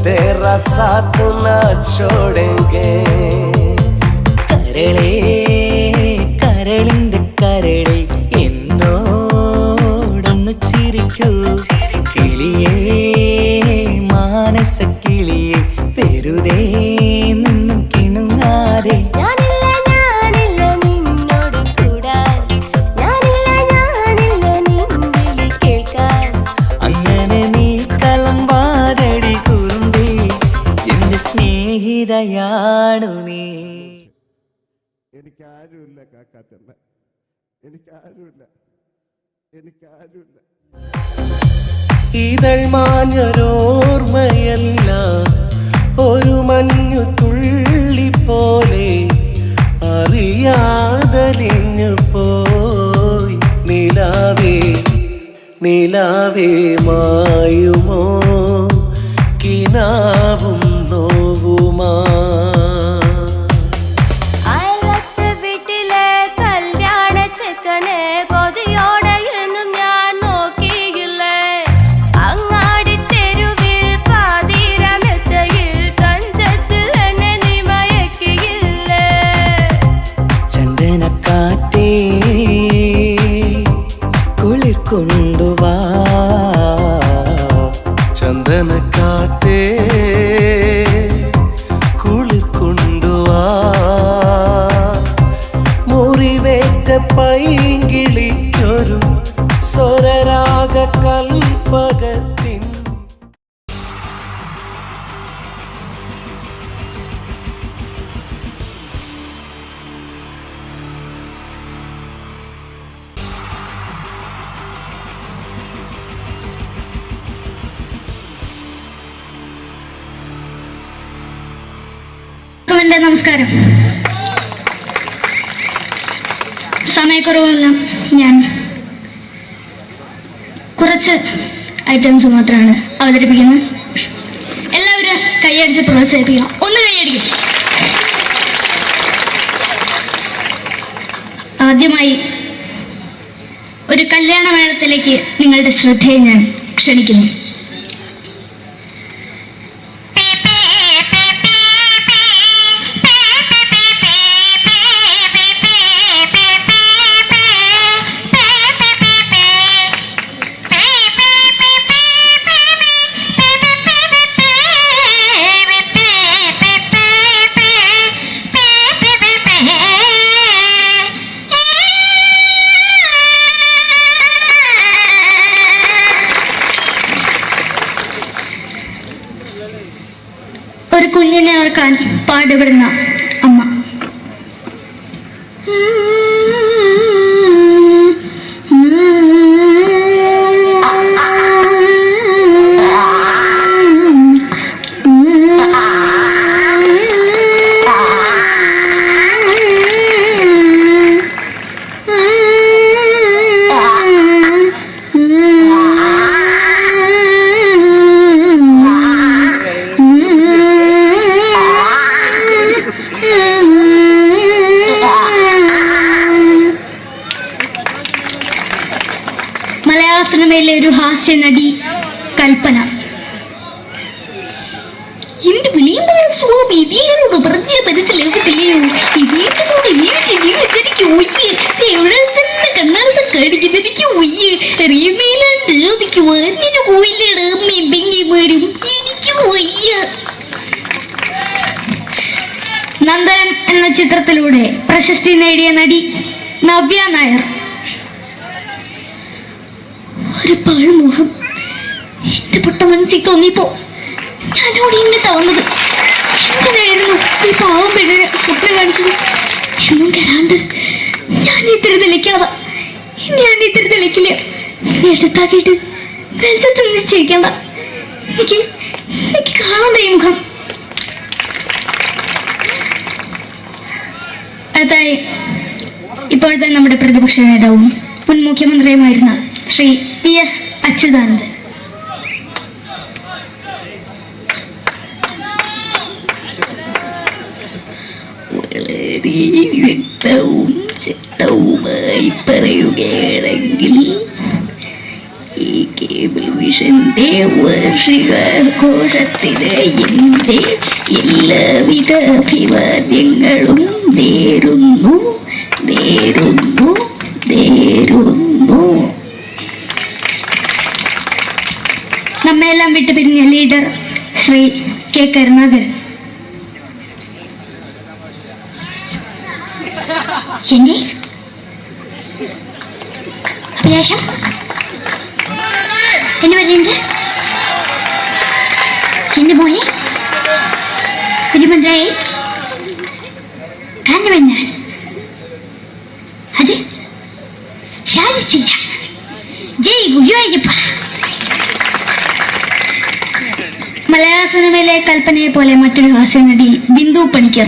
तेरा साथ न छोड़ेंगे. കരളേ കരളിന്റെ കരളെ എന്നോടൊന്നു ചിരിക്കൂ. കിളിയേ മാനസ കിളിയെ വെറുതെ നിന്നും കിണുങ്ങാതെ. ഞാനില്ല നിന്നോട് കൂടാൻ, ഞാനില്ല നിൻവിളി കേൾക്കാൻ. അങ്ങനെ നീ കലമ്പാതടി കുറുമ്പി, എന്റെ സ്നേഹിതയാണു നീ. എനിക്കാരുമില്ല കാക്കാത്തമ്മ, എനിക്കാരുമില്ല. ഇതൾ മാഞ്ഞൊരോർമ്മയല്ല ഒരു മഞ്ഞു തുള്ളി പോലെ അറിയാതലിഞ്ഞു പോയി നിലാവേ നിലാവേ മായുമോ കിനാവും നോവുമാ. അയലത്തെ വീട്ടിലെ കല്യാണ ചെക്കനെ കൊതിയോടെ എന്നും ഞാൻ നോക്കിയില്ലേ. അങ്ങാടി തെരുവിൽ പാതിരാമെത്തയിൽ തഞ്ചത്തിൽ എന്നെ നീ മയക്കിയില്ലേ. ചന്ദനക്കാറ്റേ കുളിർ കൊണ്ടുവാ, പൈങ്കിളിക്കൊരു സ്വരരാഗ കൽപ്പകത്തിൻ നമസ്കാരം. സമയക്കുറവെല്ലാം ഞാൻ കുറച്ച് ഐറ്റംസ് മാത്രമാണ് അവതരിപ്പിക്കുന്നത്. എല്ലാവരും കൈയടിച്ച് പ്രോത്സാഹിപ്പിക്കണം. ഒന്ന് കൈയടിക്കും. ആദ്യമായി ഒരു കല്യാണ മേളത്തിലേക്ക് നിങ്ങളുടെ ശ്രദ്ധയെ ഞാൻ ക്ഷണിക്കുന്നു. ഒരു കുഞ്ഞിനെ ഓർക്കാൻ പാടുപെടുന്ന അമ്മ. മലയാള സിനിമയിലെ ഒരു ഹാസ്യ നടി കൽപ്പന. എന്റെ വിളിയമായ സ്വാമി ഇതിനോട് പറഞ്ഞ മനസ്സിലാകത്തില്ലയോ? ഇതിനോട് എനിക്ക് ജീവിച്ചെനിക്ക് ഒയ്യ് എവിടെ തന്നെ കണ്ണാട കടിക്കുന്നത് എനിക്ക് ഒയ്യ് റിയമയിലാണ്ട് ചോദിക്കുവാൻ നിന്നെ പോയില്ലേടാ അമ്മയും പെങ്ങിമാരും എനിക്ക് ഒയ്യ. നന്ദനം എന്ന ചിത്രത്തിലൂടെ പ്രശസ്തി നേടിയ നടി നവ്യ നായർ. ഒരു പാഴ്മോഹം എന്റെ പൊട്ട മനസ്സിൽ തോന്നിയപ്പോ ഞാനോട് ഇങ്ങോട്ടാ വന്നത്. എന്തിനായിരുന്നു ഈ പാവം പെണ്ണിനെ സ്വപ്നം കാണിച്ചത്? എന്നും കെടാണ്ട് ഞാൻ ഇത്തിരി തെളിക്കാതെ ഞാൻ ഇത്തിരി തെളിക്കില്ല. എടുത്താക്കിയിട്ട് വെളിച്ചത്തിൽ നിശ്ചയിക്കണ്ട. എനിക്ക് കാണാൻ ഈ മുഖം. അടുത്തായി ഇപ്പോഴത്തെ നമ്മുടെ പ്രതിപക്ഷ നേതാവും മുൻ മുഖ്യമന്ത്രിയുമായിരുന്ന ശ്രീ PS അച്യുതാനന്ദൻ. വളരെ വ്യക്തവും ശക്തവുമായി പറയുകയാണെങ്കിൽ ഈ കേബിൾ വിഷന്റെ വാർഷികാഘോഷത്തിന് എന്റെ എല്ലാവിധ അഭിവാദ്യങ്ങളും നേരുന്നു. നമ്മെല്ലാം വിട്ടുപിരിഞ്ഞ ലീഡർ ശ്രീ K. കരുണാകരൻ. എന്റെ അഭിലാഷം എന്ന് പറയുന്നത് എന്റെ മോനെ തിരുമന്ത്രായി കാണുമെന്നാണ്. അത് സാധിച്ചില്ല. ജയ് ഗുരുവായൂരപ്പ. മലയാള സിനിമയിലെ കൽപ്പനയെ പോലെ മറ്റൊരു ഹാസ്യ നടി ബിന്ദു പണിക്കർ.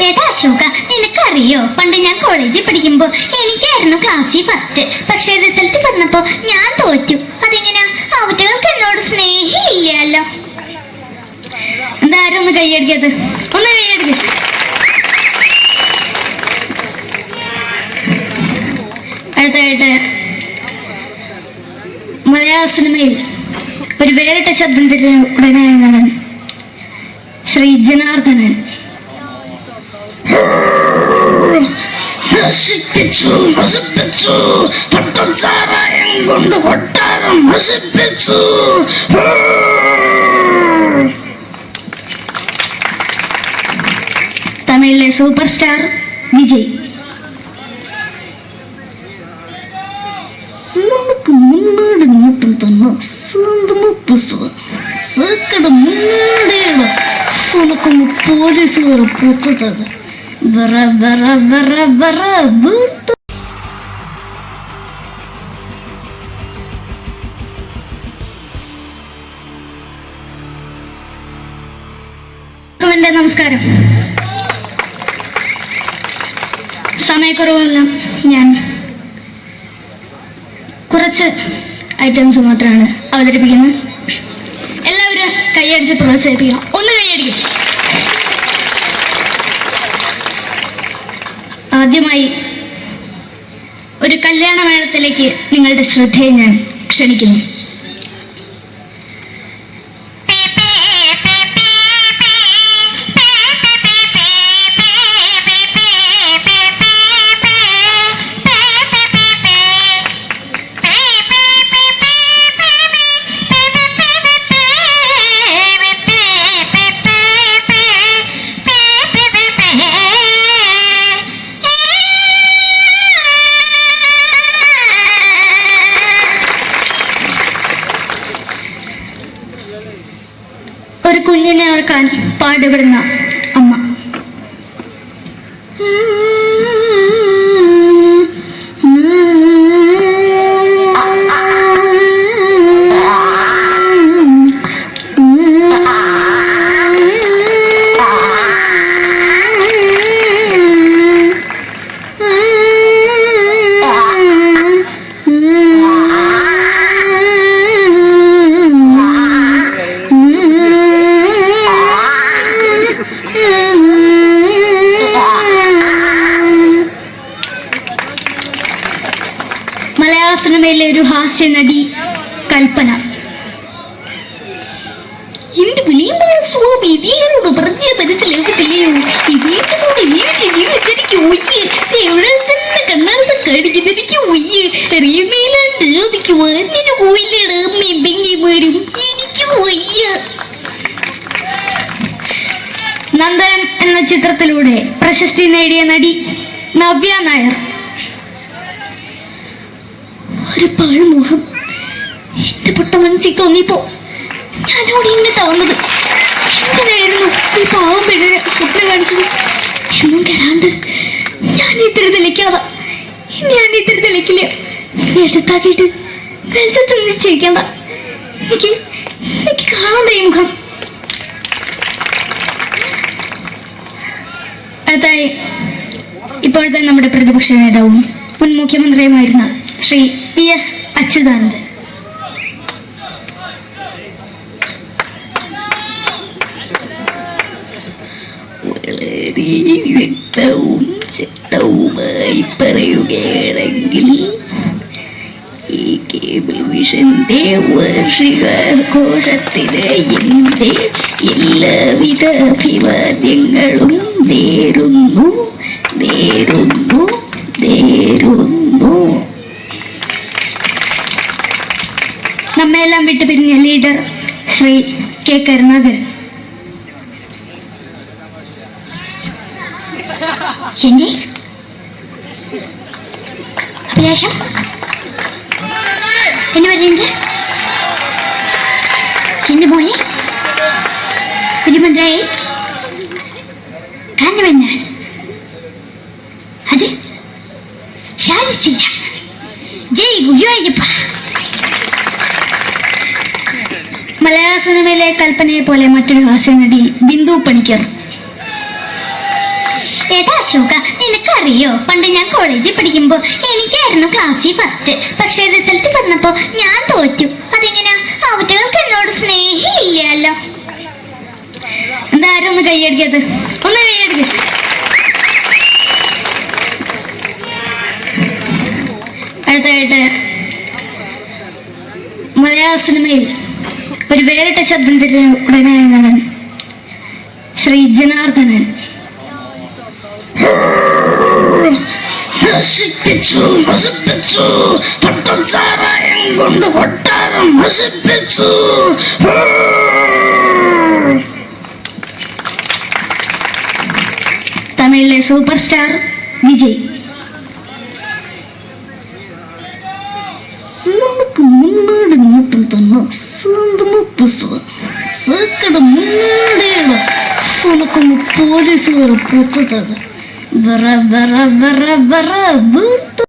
ഏതാ അശോക, നിനക്കറിയോ പണ്ട് ഞാൻ കോളേജിൽ പഠിക്കുമ്പോ എനിക്കായിരുന്നു ക്ലാസ്സിൽ ഫസ്റ്റ്. പക്ഷെ റിസൾട്ട് വന്നപ്പോ ഞാൻ തോറ്റു. അതെങ്ങനെയാ? അവറ്റകൾക്ക് എന്നോട് സ്നേഹമില്ലല്ലോ. എന്താരും ഒന്ന് കൈയടിക്കത്? ഒന്ന് കൈയടിക്ക. അടുത്തായിട്ട് മലയാള സിനിമയിൽ ഒരു വേറിട്ട ശബ്ദത്തിന്റെ ഉടനായ നടൻ ശ്രീ ജനാർദ്ദനൻ. കൊണ്ട് കൊട്ടാരം നശിപ്പിച്ചു. തമിഴിലെ സൂപ്പർ സ്റ്റാർ വിജയ്. തന്നെ സ്വന്തം സക്കട മുന്നേട ഉനക്കൊന്ന് പോലീസുകാർ പൊട്ടത് വറ വറ വറ വറ വീട്ടു. നമസ്കാരം. സമയക്കുറവെല്ലാം ഞാൻ കുറച്ച് ഐറ്റംസ് മാത്രമാണ് അവതരിപ്പിക്കുന്നത്. എല്ലാവരും കൈയടിച്ച് പ്രോത്സാഹിപ്പിക്കണം. ഒന്ന് കൈയടിക്കും. ആദ്യമായി ഒരു കല്യാണ മേളത്തിലേക്ക് നിങ്ങളുടെ ശ്രദ്ധയെ ഞാൻ ക്ഷണിക്കുന്നു. ഒരു കുഞ്ഞിനെ ഓർക്കാൻ പാടുപെടുന്ന അമ്മ. മലയാള സിനിമയിലെ ഒരു ഹാസ്യ നടി കൽപ്പന. എന്റെ വിളിയമ്പല സ്വാമി ഇതിനോട് പറഞ്ഞ മനസ്സിലാക്കത്തില്ലയോ? ഇതേറ്റോട് ജീവിച്ചെനിക്ക് ഒയ്യ് എവിടെ തന്നെ കണ്ണാടത്ത് കടിക്കുന്നതിക്ക് ഒയ്യ് റിയമേലാണ്ട് ചോദിക്കുവാൻ നിന്നെ പോയില്ലേടാ അമ്മയും പെങ്ങിമാരും. എനിക്ക് ഒയ്യ. നന്ദനം എന്ന ചിത്രത്തിലൂടെ പ്രശസ്തി നേടിയ നടി നവ്യ നായർ. ഒരു പാഴ്മോഹം എന്റെ പൊട്ട മനസ്സിൽ തോന്നിയപ്പോ ഞാനോട് ഇങ്ങോട്ടാ വന്നത്. എന്തിനായിരുന്നു ഈ പാവം പെണ്ണിനെ സ്വപ്നം കാണിച്ചത്? എന്നും കെടാണ്ട് ഞാൻ ഇത്തിരി തെളിക്കാതെ ഞാൻ ഇത്തിരി തെളിക്കില്ല. എടുത്താക്കിയിട്ട് വെളിച്ചത്ത് നിശ്ചയിക്കണ്ട. എനിക്ക് കാണാൻ ഈ മുഖം. അടുത്തായി ഇപ്പോഴത്തെ നമ്മുടെ പ്രതിപക്ഷ നേതാവും മുൻ മുഖ്യമന്ത്രിയുമായിരുന്ന ശ്രീ PS അച്യുതാനന്ദൻ. വളരെ വ്യക്തവും ശക്തവുമായി പറയുകയാണെങ്കിൽ ഈ കേബിൾ വിഷന്റെ വാർഷികാഘോഷത്തിന് എന്റെ എല്ലാവിധ അഭിവാദ്യങ്ങളും നേരുന്നു. നമ്മയെല്ലാം വിട്ടുപിരിഞ്ഞ ലീഡർ ശ്രീ K. കരുണാകരൻ. എന്റെ അഭിലാഷം എന്ന് പറയുന്നത് എന്റെ മോനെ തിരുമന്ത്രായി കാണുമെന്നാണ്. അത് സാധിച്ചില്ല. ജയ് ഗുരുവായൂരപ്പ. മലയാള സിനിമയിലെ കൽപ്പനയെ പോലെ മറ്റൊരു ഹാസ്യ നടി ബിന്ദു പണിക്കർ. ഏതാ അശോക, നിനക്കറിയോ പണ്ട് ഞാൻ കോളേജിൽ പഠിക്കുമ്പോ എനിക്കായിരുന്നു ക്ലാസ്സിൽ ഫസ്റ്റ്. പക്ഷെ റിസൾട്ട് വന്നപ്പോ ഞാൻ തോറ്റു. അതെങ്ങനെയാ? അവറ്റകൾക്ക് എന്നോട് സ്നേഹമില്ലല്ലോ. എന്താരും ഒന്ന് കൈയടിക്കത്? ഒന്ന് കൈയടിക്ക. അടുത്തായിട്ട് മലയാള സിനിമയിൽ ഒരു വേറിട്ട ശബ്ദത്തിന്റെ ഉടനായ നടൻ ശ്രീ ജനാർദ്ദനൻ. നശിപ്പിച്ചു നശിപ്പിച്ചു പട്ടച്ചാരായം കൊണ്ട് കൊട്ടാരം നശിപ്പിച്ചു. തമിഴിലെ സൂപ്പർ സ്റ്റാർ വിജയ്. നമുക്ക് മുന്നോട്ട് തന്നെ സ്വന്തം പുസ്തകം സക്കട മൂടേട ഉനക്കൊന്ന് പോലീസ് വരെ പൊത്തത് വറ വറ വറ വറ വീട്ടു.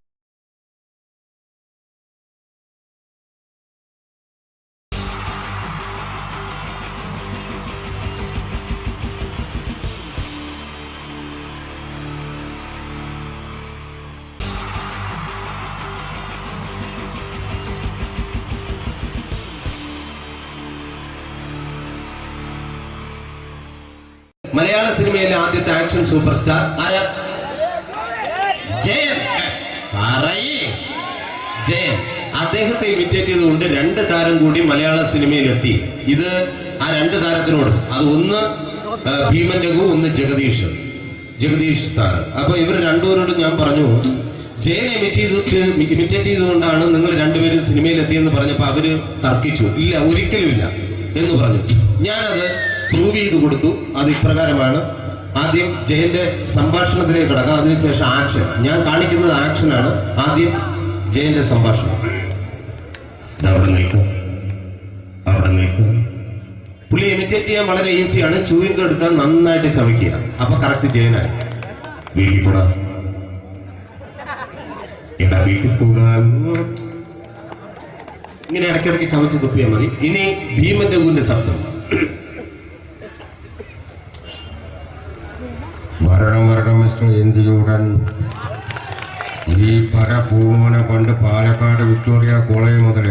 മലയാള സിനിമയിലെ ആദ്യത്തെ ആക്ഷൻ സൂപ്പർ സ്റ്റാർ ആരാ? ജയൻ. ജയൻ. അദ്ദേഹത്തെ ഇമിറ്റേറ്റ് ചെയ്തുകൊണ്ട് രണ്ട് താരം കൂടി മലയാള സിനിമയിലെത്തി. ഇത് ആ രണ്ട് താരത്തിനോട്, അത് ഒന്ന് ഭീമൻ രഘു, ഒന്ന് ജഗദീഷ് സാറ്. അപ്പൊ ഇവർ രണ്ടുപേരോട് ഞാൻ പറഞ്ഞു, ജയനെ ഇമിറ്റേറ്റ് ചെയ്തുകൊണ്ടാണ് നിങ്ങൾ രണ്ടുപേരും സിനിമയിലെത്തിയെന്ന് പറഞ്ഞപ്പോൾ അവര് തർക്കിച്ചു. ഇല്ല, ഒരിക്കലും ഇല്ല എന്ന് പറഞ്ഞു. ഞാനത് പ്രൂവ് ചെയ്ത് കൊടുത്തു. അത് ഇപ്രകാരമാണ്. ആദ്യം ജയന്റെ സംഭാഷണത്തിലേക്ക് കിടക്കാം, അതിനുശേഷം ആക്ഷൻ. ഞാൻ കാണിക്കുന്നത് ആക്ഷനാണ്. ആദ്യം ജയന്റെ സംഭാഷണം. അവിടെ നിൽക്കും. പുള്ളി ഇമിറ്റേറ്റ് ചെയ്യാൻ വളരെ ഈസിയാണ്. ചൂയിങ് എടുക്കാൻ നന്നായിട്ട് ചവയ്ക്കുക. അപ്പൊ കറക്റ്റ് ജയനായി. വീട്ടിൽ പോടാ, എടാ വീട്ടിൽ പോകാൻ. ഇങ്ങനെ ഇടയ്ക്കിടയ്ക്ക് ചവച്ച് തുപ്പിയാൽ മതി. ഇനി ഭീമൻ രഘുവിന്റെ ശബ്ദം. വരണം മിസ്റ്റർ എന്തിലൂടൻ. ഈ പരപൂമനെ പണ്ട് പാലക്കാട് വിക്ടോറിയ കോളേജ് മുതൽ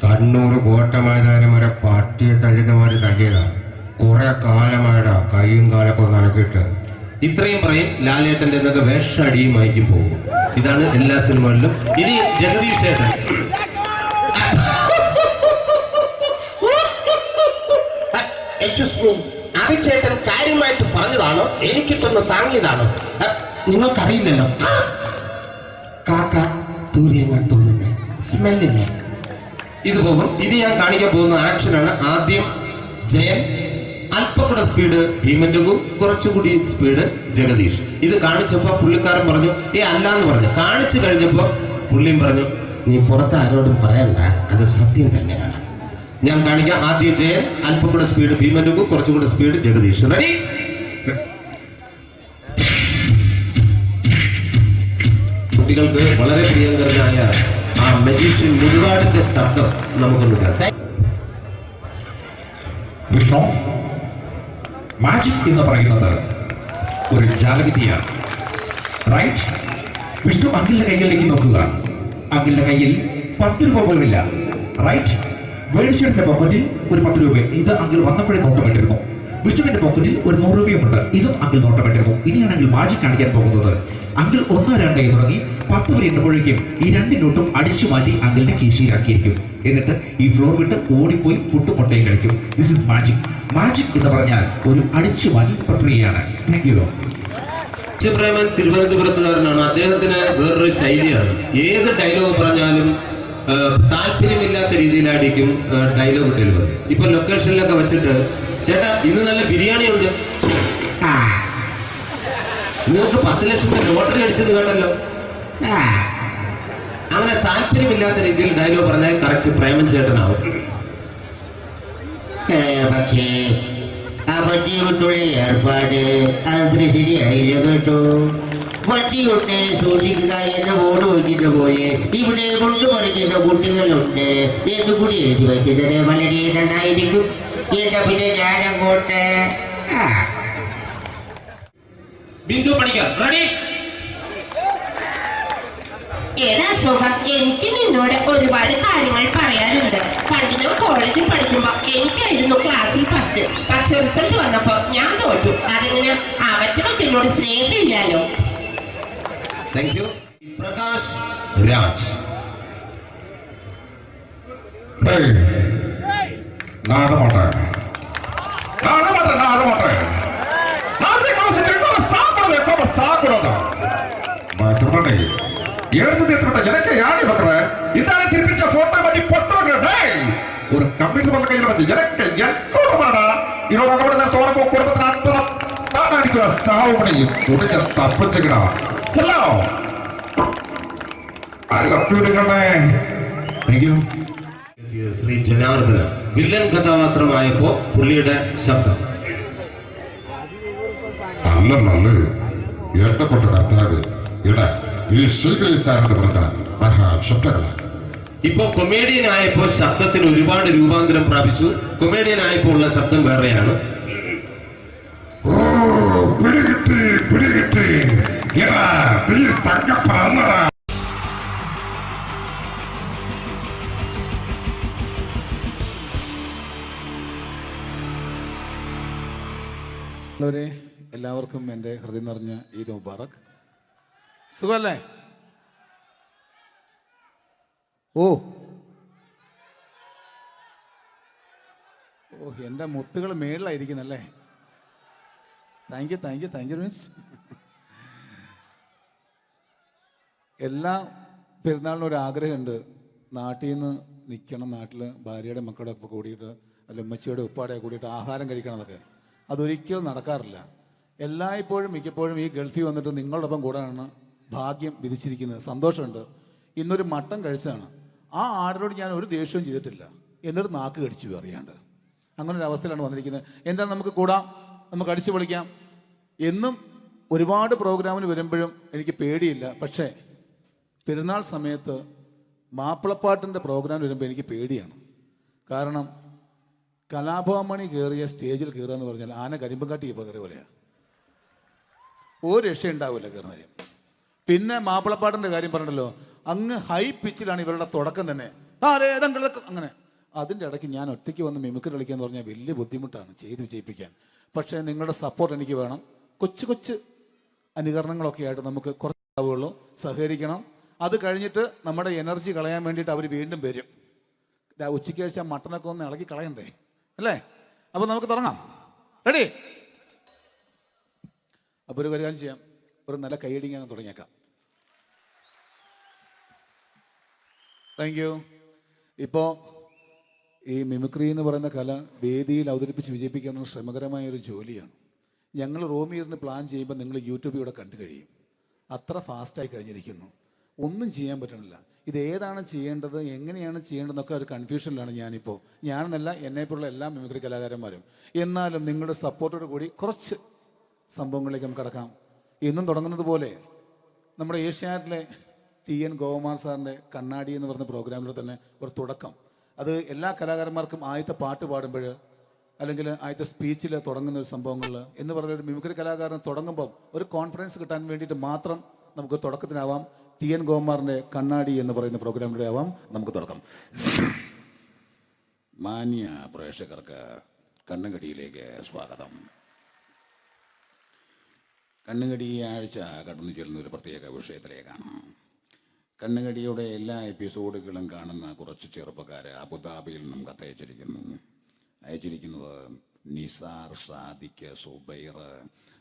കണ്ണൂർ കോട്ട മൈതാനം വരെ പട്ടിയെ തള്ളുന്നമാര് തള്ളിയതാ. കുറെ കാലമായടാ കൈയും കാലൊക്കെ നടക്കിയിട്ട്. ഇത്രയും പറയും. ലാലേട്ടന്റെ എന്നൊക്കെ വേഷടിയുമായിരിക്കും പോകും. ഇതാണ് എല്ലാ സിനിമകളിലും. ഇനി ജഗദീഷ് ഏട്ടൻ. ചേട്ടൻ കാര്യമായിട്ട് പറഞ്ഞതാണോ എനിക്കിട്ടൊന്ന് താങ്ങിയതാണോ? നിങ്ങൾക്കറിയില്ലല്ലോ. കാക്ക തൂര്യങ്ങൾ തോന്നുന്നു സ്മെല്ലിനെ. ഇത് പോകും. ഇനി ഞാൻ കാണിക്കാൻ പോകുന്ന ആക്ഷനാണ്. ആദ്യം ജയൻ, അല്പം കൂടെ സ്പീഡ് ഭീമൻ രഘു, കുറച്ചുകൂടി സ്പീഡ് ജഗദീഷ്. ഇത് കാണിച്ചപ്പോ പുള്ളിക്കാരൻ പറഞ്ഞു അല്ലാന്ന് പറഞ്ഞു. കാണിച്ചു കഴിഞ്ഞപ്പോ പുള്ളിയും പറഞ്ഞു നീ പുറത്ത് ആരോടും പറയണ്ട, അത് സത്യം തന്നെയാണ്. ഞാൻ കാണിക്കാം. ആദ്യം ജയൻ, അല്പം കൂടെ സ്പീഡ് ഭീമൻ രഘു, കുറച്ചുകൂടെ സ്പീഡ് ജഗദീഷ്. റെഡി? കുട്ടികൾക്ക് വളരെ പ്രിയങ്കരനായ ആ മജീഷ്യൻ മുരുകാടിന്റെ ശബ്ദം നമുക്കൊന്ന് കേൾക്കാം. വിഷ്ണു, മാജിക് എന്ന് പറയുന്നത് ഒരു ജാലവിദ്യയാണ്. റൈറ്റ്? വിഷ്ണു അങ്കിളിന്റെ കൈകളിലേക്ക് നോക്കുക. അങ്കിളിന്റെ കയ്യിൽ 10 രൂപ പോലുമില്ല. റൈറ്റ്? വേണിച്ചേട്ടന്റെ പോക്കറ്റിൽ ഒരു 10 രൂപ. ഇത് അങ്കിൾ വന്നപ്പോഴേ നോട്ടമിട്ടിരുന്നു. വിഷ്ണുവിന്റെ പോക്കറ്റിൽ ഒരു 100 രൂപയുമുണ്ട്. ഇതും അങ്കിൾ നോട്ടമിട്ടിരുന്നു. ഇനിയാണ് അങ്കിൾ മാജിക് കാണിക്കാൻ പോകുന്നത്. അങ്കിൾ 1, 2 തുടങ്ങി 10 വരെ എണ്ണുമ്പോഴേക്കും ഈ 2 നോട്ടും അടിച്ചു മാറ്റി അങ്കിളിന്റെ കീശയിലാക്കിയിരിക്കും. എന്നിട്ട് ഈ ഫ്ലോർ വിട്ട് ഓടിപ്പോയി ഫുഡ് മുട്ടയും കഴിക്കും. This is magic. മാജിക് എന്ന് പറഞ്ഞാൽ ഒരു അടിച്ചു മാറ്റി പ്രക്രിയയാണ്. Thank you. പ്രേമൻ തിരുവനന്തപുരത്തുകാരനാണ്. അദ്ദേഹത്തിന് വേറൊരു ശൈലിയാണ്. ഏത് ഡയലോഗ് പറഞ്ഞാലും താല്പര്യമില്ലാത്ത രീതിയിലായിരിക്കും ഡയലോഗ് ഡെലിവറി. ഇപ്പൊ ലൊക്കേഷനിലൊക്കെ വെച്ചിട്ട് ചേട്ടാ ഇന്ന് നല്ല ബിരിയാണി ഉണ്ട്, നിങ്ങൾക്ക് 10 ലക്ഷം രൂപ ലോട്ടറി അടിച്ചത് കേട്ടല്ലോ. അങ്ങനെ താല്പര്യമില്ലാത്ത രീതിയിൽ ഡയലോഗ് പറഞ്ഞാൽ കറക്റ്റ് പ്രേമൻ ചേട്ടനാവും. പക്ഷേ ആ വണ്ടി കൊണ്ടുള്ള ഏർപ്പാട് അത്ര ശരിയായില്ല കേട്ടോ. വണ്ടി കൊണ്ട് സൂക്ഷിക്കുക എന്ന ബോർഡ് വയ്ക്കുന്ന പോലെ ഇവിടെ കൊണ്ടുപറിക്കുന്ന കുട്ടികളുണ്ട് എന്ന് കൂടി എഴുതി വയ്ക്കുന്നത് വളരെ നന്നായിരിക്കും. എന്നാ പിന്നെ ഞാൻ അങ്ങോട്ട് ബിന്ദു പണിക്കർ. റെഡി? ഏതാ സുഖം, എനിക്ക് നിന്നോട് ഒരുപാട് കാര്യങ്ങൾ പറയാനുണ്ട്. പണ്ട് ഞാൻ കോളേജിൽ പഠിക്കുമ്പോ എനിക്കായിരുന്നു ക്ലാസ്സിൽ ഫസ്റ്റ്. പക്ഷെ റിസൾട്ട് വന്നപ്പോ ഞാൻ തോറ്റു. അതെങ്ങനെ അവറ്റൊക്കെ എന്നോട് സ്നേഹമില്ലല്ലോ. Thank you. പ്രകാശ് രാജ്. ஒரு கம்ப்யூட்டர் பண்ண கையில வச்சு எனக்கு எக்கோடமாடா இவரோட நான் தோற குடும்பத்துல அத்தனை நான் அடிக்கிற சாவு பண்ணி துடிக்க தப்பிச்சுக்கடா செல்லோ அது கம்ப்யூட்டர் தானே. Thank you. Sri Janardhana villain കഥാപാത്രമായപ്പോ പുള്ളിയുടെ ശബ്ദം അല്ലല്ലേ എന്നെ കൊണ്ട് കർത്താവ് ഇടാ ഈ സ്വീകരിക്കാരെന്ന് പറഞ്ഞാൽ മഹാശബ്ദങ്ങളാണ്. ഇപ്പോ കൊമേഡിയൻ ആയപ്പോ ശബ്ദത്തിന് ഒരുപാട് രൂപാന്തരം പ്രാപിച്ചു. കൊമേഡിയൻ ആയപ്പോ ഉള്ള ശബ്ദം വേറെയാണ്. ഓ പിടികിട്ടി പിടികിട്ടി എടാ തീ തങ്കപ്പറന്നടാ. എല്ലാവർക്കും എൻ്റെ ഹൃദയം നിറഞ്ഞ ഈദ് മുബാറക്. സുഖല്ലേ? ഓ ഓ എൻ്റെ മുത്തുകൾ മേളിലായിരിക്കുന്നല്ലേ. താങ്ക് യു മീൻസ് എല്ലാ പെരുന്നാളിനും ഒരു ആഗ്രഹമുണ്ട്. നാട്ടിൽ നിന്ന് നിൽക്കണം, നാട്ടിൽ ഭാര്യയുടെ മക്കളുടെ ഒക്കെ കൂടിയിട്ട് അല്ല ഉമ്മച്ചിയുടെ ഉപ്പാടെ കൂടിയിട്ട് ആഹാരം കഴിക്കണം എന്നൊക്കെ. അതൊരിക്കലും നടക്കാറില്ല. എല്ലായ്പ്പോഴും മിക്കപ്പോഴും ഈ ഗൾഫിൽ വന്നിട്ട് നിങ്ങളോടൊപ്പം കൂടാനാണ് ഭാഗ്യം വിധിച്ചിരിക്കുന്നത്. സന്തോഷമുണ്ട്. ഇന്നൊരു മട്ടൻ കഴിച്ചതാണ്. ആ ആടിനോട് ഞാൻ ഒരു ദേഷ്യവും ചെയ്തിട്ടില്ല, എന്നിട്ട് നാക്ക് കടിച്ചു അറിയാണ്ട്. അങ്ങനെ ഒരു അവസ്ഥയിലാണ് വന്നിരിക്കുന്നത്. എന്താ നമുക്ക് കൂടാം, നമുക്ക് അടിച്ചു പൊളിക്കാം. എന്നും ഒരുപാട് പ്രോഗ്രാമിന് വരുമ്പോഴും എനിക്ക് പേടിയില്ല. പക്ഷേ പെരുന്നാൾ സമയത്ത് മാപ്പിളപ്പാട്ടിൻ്റെ പ്രോഗ്രാം വരുമ്പോൾ എനിക്ക് പേടിയാണ്. കാരണം കലാഭവമണി കയറിയ സ്റ്റേജിൽ കയറുക എന്ന് പറഞ്ഞാൽ ആന കരിമ്പും കാട്ടി കയറിയ പോലെയാണ്. ഒരു രക്ഷയുണ്ടാവില്ല കയറുന്നതിന്. പിന്നെ മാപ്പിളപ്പാട്ടിൻ്റെ കാര്യം പറഞ്ഞല്ലോ, അങ്ങ് ഹൈ പിച്ചിലാണ് ഇവരുടെ തുടക്കം തന്നെ. അങ്ങനെ അതിൻ്റെ ഇടയ്ക്ക് ഞാൻ ഒറ്റയ്ക്ക് വന്ന് മിമിക്രി കളിക്കുക എന്ന് പറഞ്ഞാൽ വലിയ ബുദ്ധിമുട്ടാണ് ചെയ്ത് വിജയിപ്പിക്കാൻ. പക്ഷേ നിങ്ങളുടെ സപ്പോർട്ട് എനിക്ക് വേണം. കൊച്ചു കൊച്ചു അനുകരണങ്ങളൊക്കെ ആയിട്ട് നമുക്ക് കുറച്ചാവുള്ളൂ. സഹകരിക്കണം. അത് കഴിഞ്ഞിട്ട് നമ്മുടെ എനർജി കളയാൻ വേണ്ടിയിട്ട് അവർ വീണ്ടും വരും. ഉച്ചയ്ക്ക് കഴിച്ചാൽ മട്ടനൊക്കെ ഒന്ന് ഇളക്കി കളയണ്ടേ അല്ലേ? അപ്പോൾ നമുക്ക് തുടങ്ങാം. റെഡി? അപ്പോൾ ഒരു കാര്യം ചെയ്യാം, ഒരു നല്ല കൈയടിങ്ങാൻ തുടങ്ങിയേക്കാം. Thank you. ഇപ്പോൾ ഈ മിമിക്രി എന്ന് പറയുന്ന കല വേദിയിൽ അവതരിപ്പിച്ച് വിജയിപ്പിക്കുന്ന ശ്രമകരമായൊരു ജോലിയാണ്. ഞങ്ങൾ റൂമിൽ ഇരുന്ന് പ്ലാൻ ചെയ്യുമ്പോൾ നിങ്ങൾ യൂട്യൂബിൽ ഇവിടെ കണ്ടു കഴിയും. അത്ര ഫാസ്റ്റായി കഴിഞ്ഞിരിക്കുന്നു. ഒന്നും ചെയ്യാൻ പറ്റണില്ല. ഇത് ഏതാണ് ചെയ്യേണ്ടത്, എങ്ങനെയാണ് ചെയ്യേണ്ടതെന്നൊക്കെ ഒരു കൺഫ്യൂഷനിലാണ് ഞാനിപ്പോൾ. ഞാനെന്നല്ല, എന്നെപ്പോലുള്ള എല്ലാ മിമിക്രി കലാകാരന്മാരും. എന്നാലും നിങ്ങളുടെ സപ്പോർട്ടോട് കൂടി കുറച്ച് സംഭവങ്ങളിലേക്ക് നമുക്ക് കടക്കാം. ഇന്നും തുടങ്ങുന്നത് പോലെ നമ്മുടെ ഏഷ്യാനെറ്റിലെ TN ഗോപകുമാർ സാറിൻ്റെ കണ്ണാടി എന്ന് പറഞ്ഞ പ്രോഗ്രാമിൽ തന്നെ ഒരു തുടക്കം. അത് എല്ലാ കലാകാരന്മാർക്കും ആദ്യത്തെ പാട്ട് പാടുമ്പോൾ അല്ലെങ്കിൽ ആദ്യത്തെ സ്പീച്ചിൽ തുടങ്ങുന്ന ഒരു സംഭവങ്ങളിൽ എന്ന് പറഞ്ഞ ഒരു മിമിക്രി കലാകാരൻ തുടങ്ങുമ്പം ഒരു കോൺഫിഡൻസ് കിട്ടാൻ വേണ്ടിയിട്ട് മാത്രം നമുക്ക് തുടക്കത്തിനാവാം. TN ഗോപകുമാറിൻ്റെ കണ്ണാടി എന്ന് പറയുന്ന പ്രോഗ്രാമിലൂടെ ആവാം നമുക്ക് തുടക്കം. മാന്യ പ്രേക്ഷകർക്ക് കണ്ണുകടിയിലേക്ക് സ്വാഗതം. കണ്ണുകടി ഈ ആഴ്ച കടന്നു ചെല്ലുന്ന ഒരു പ്രത്യേക വിഷയത്തിലേക്കാണ്. കണ്ണുകടിയുടെ എല്ലാ എപ്പിസോഡുകളും കാണുന്ന കുറച്ച് ചെറുപ്പക്കാരെ അബുദാബിയിൽ നിന്നും അയച്ചിരിക്കുന്നത് നിസാർ, സാദിഖ്, സുബൈർ,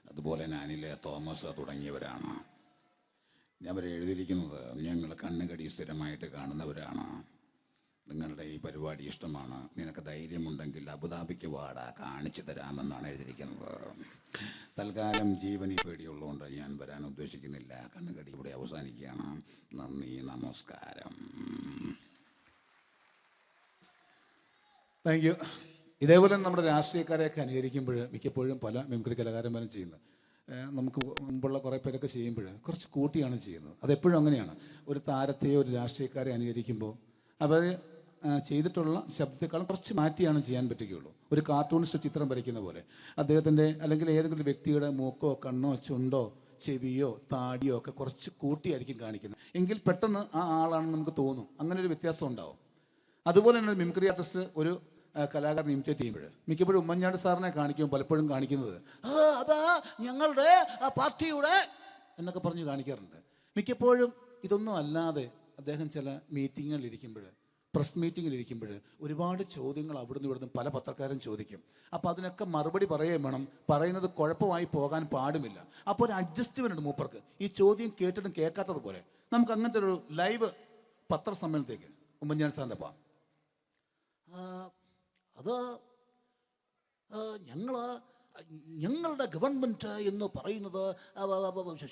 അതുപോലെ നാനിലെ തോമസ് തുടങ്ങിയവരാണ്. അവർ എഴുതിയിരിക്കുന്നത് ഞങ്ങൾ കണ്ണുകടി സ്ഥിരമായിട്ട് കാണുന്നവരാണ്. നിങ്ങളുടെ ഈ പരിപാടി ഇഷ്ടമാണ്, നിനക്ക് ധൈര്യമുണ്ടെങ്കിൽ അബുദാബിക്ക് വാടാ, കാണിച്ചു തരാമെന്നാണ് എഴുതിയിരിക്കുന്നത്. തൽക്കാലം ജീവനി പേടിയുള്ളതുകൊണ്ട് ഞാൻ വരാൻ ഉദ്ദേശിക്കുന്നില്ല. കണ്ണുകടി ഇവിടെ അവസാനിക്കുകയാണ്. നന്ദി, നമസ്കാരം. Thank you. ഇതേപോലെ നമ്മുടെ രാഷ്ട്രീയക്കാരെയൊക്കെ അനുകരിക്കുമ്പോൾ മിക്കപ്പോഴും പല മിമിക്രി കലാകാരന്മാരും ചെയ്യുന്നത്, നമുക്ക് മുമ്പുള്ള കുറേ പേരൊക്കെ ചെയ്യുമ്പോൾ കുറച്ച് കൂട്ടിയാണ് ചെയ്യുന്നത്. അതെപ്പോഴും അങ്ങനെയാണ്. ഒരു താരത്തെയോ ഒരു രാഷ്ട്രീയക്കാരെ അനുകരിക്കുമ്പോൾ അവർ ചെയ്തിട്ടുള്ള ശബ്ദത്തെക്കാളും കുറച്ച് മാറ്റിയാണ് ചെയ്യാൻ പറ്റുകയുള്ളൂ. ഒരു കാർട്ടൂണിസ്റ്റ് ചിത്രം വരയ്ക്കുന്ന പോലെ അദ്ദേഹത്തിൻ്റെ അല്ലെങ്കിൽ ഏതെങ്കിലും വ്യക്തിയുടെ മൂക്കോ കണ്ണോ ചുണ്ടോ ചെവിയോ താടിയോ ഒക്കെ കുറച്ച് കൂട്ടിയായിരിക്കും കാണിക്കുന്നത്. എങ്കിൽ പെട്ടെന്ന് ആ ആളാണെന്ന് നമുക്ക് തോന്നും. അങ്ങനെ ഒരു വ്യത്യാസം ഉണ്ടാവും. അതുപോലെ തന്നെ മിമിക്രി ആർട്ടിസ്റ്റ് ഒരു കലാകാരൻ ഇമിറ്റേറ്റ് ചെയ്യുമ്പോൾ മിക്കപ്പോഴും ഉമ്മൻചാണ്ടി സാറിനെ കാണിക്കുമ്പോൾ പലപ്പോഴും കാണിക്കുന്നത് അതാ ഞങ്ങളുടെ പാർട്ടിയുടെ എന്നൊക്കെ പറഞ്ഞ് കാണിക്കാറുണ്ട്. മിക്കപ്പോഴും ഇതൊന്നും അല്ലാതെ അദ്ദേഹം ചില മീറ്റിങ്ങുകളിലിരിക്കുമ്പോൾ, പ്രസ് മീറ്റിങ്ങിലിരിക്കുമ്പോൾ ഒരുപാട് ചോദ്യങ്ങൾ അവിടുന്ന് ഇവിടുന്ന് പല പത്രക്കാരും ചോദിക്കും. അപ്പോൾ അതിനൊക്കെ മറുപടി പറയുകയും വേണം. പറയുന്നത് കുഴപ്പമായി പോകാൻ പാടുമില്ല. അപ്പോൾ ഒരു അഡ്ജസ്റ്റ്മെൻ്റ് ഉണ്ട് മൂപ്പർക്ക്. ഈ ചോദ്യം കേട്ടിട്ടും കേൾക്കാത്തതുപോലെ നമുക്ക് അങ്ങനത്തെ ഒരു ലൈവ് പത്രസമ്മേളനത്തേക്ക് ഉമ്മൻചാണ്ടി സാറിൻ്റെ പോകാം. അത് ഞങ്ങളുടെ ഗവൺമെൻറ് എന്ന് പറയുന്നത്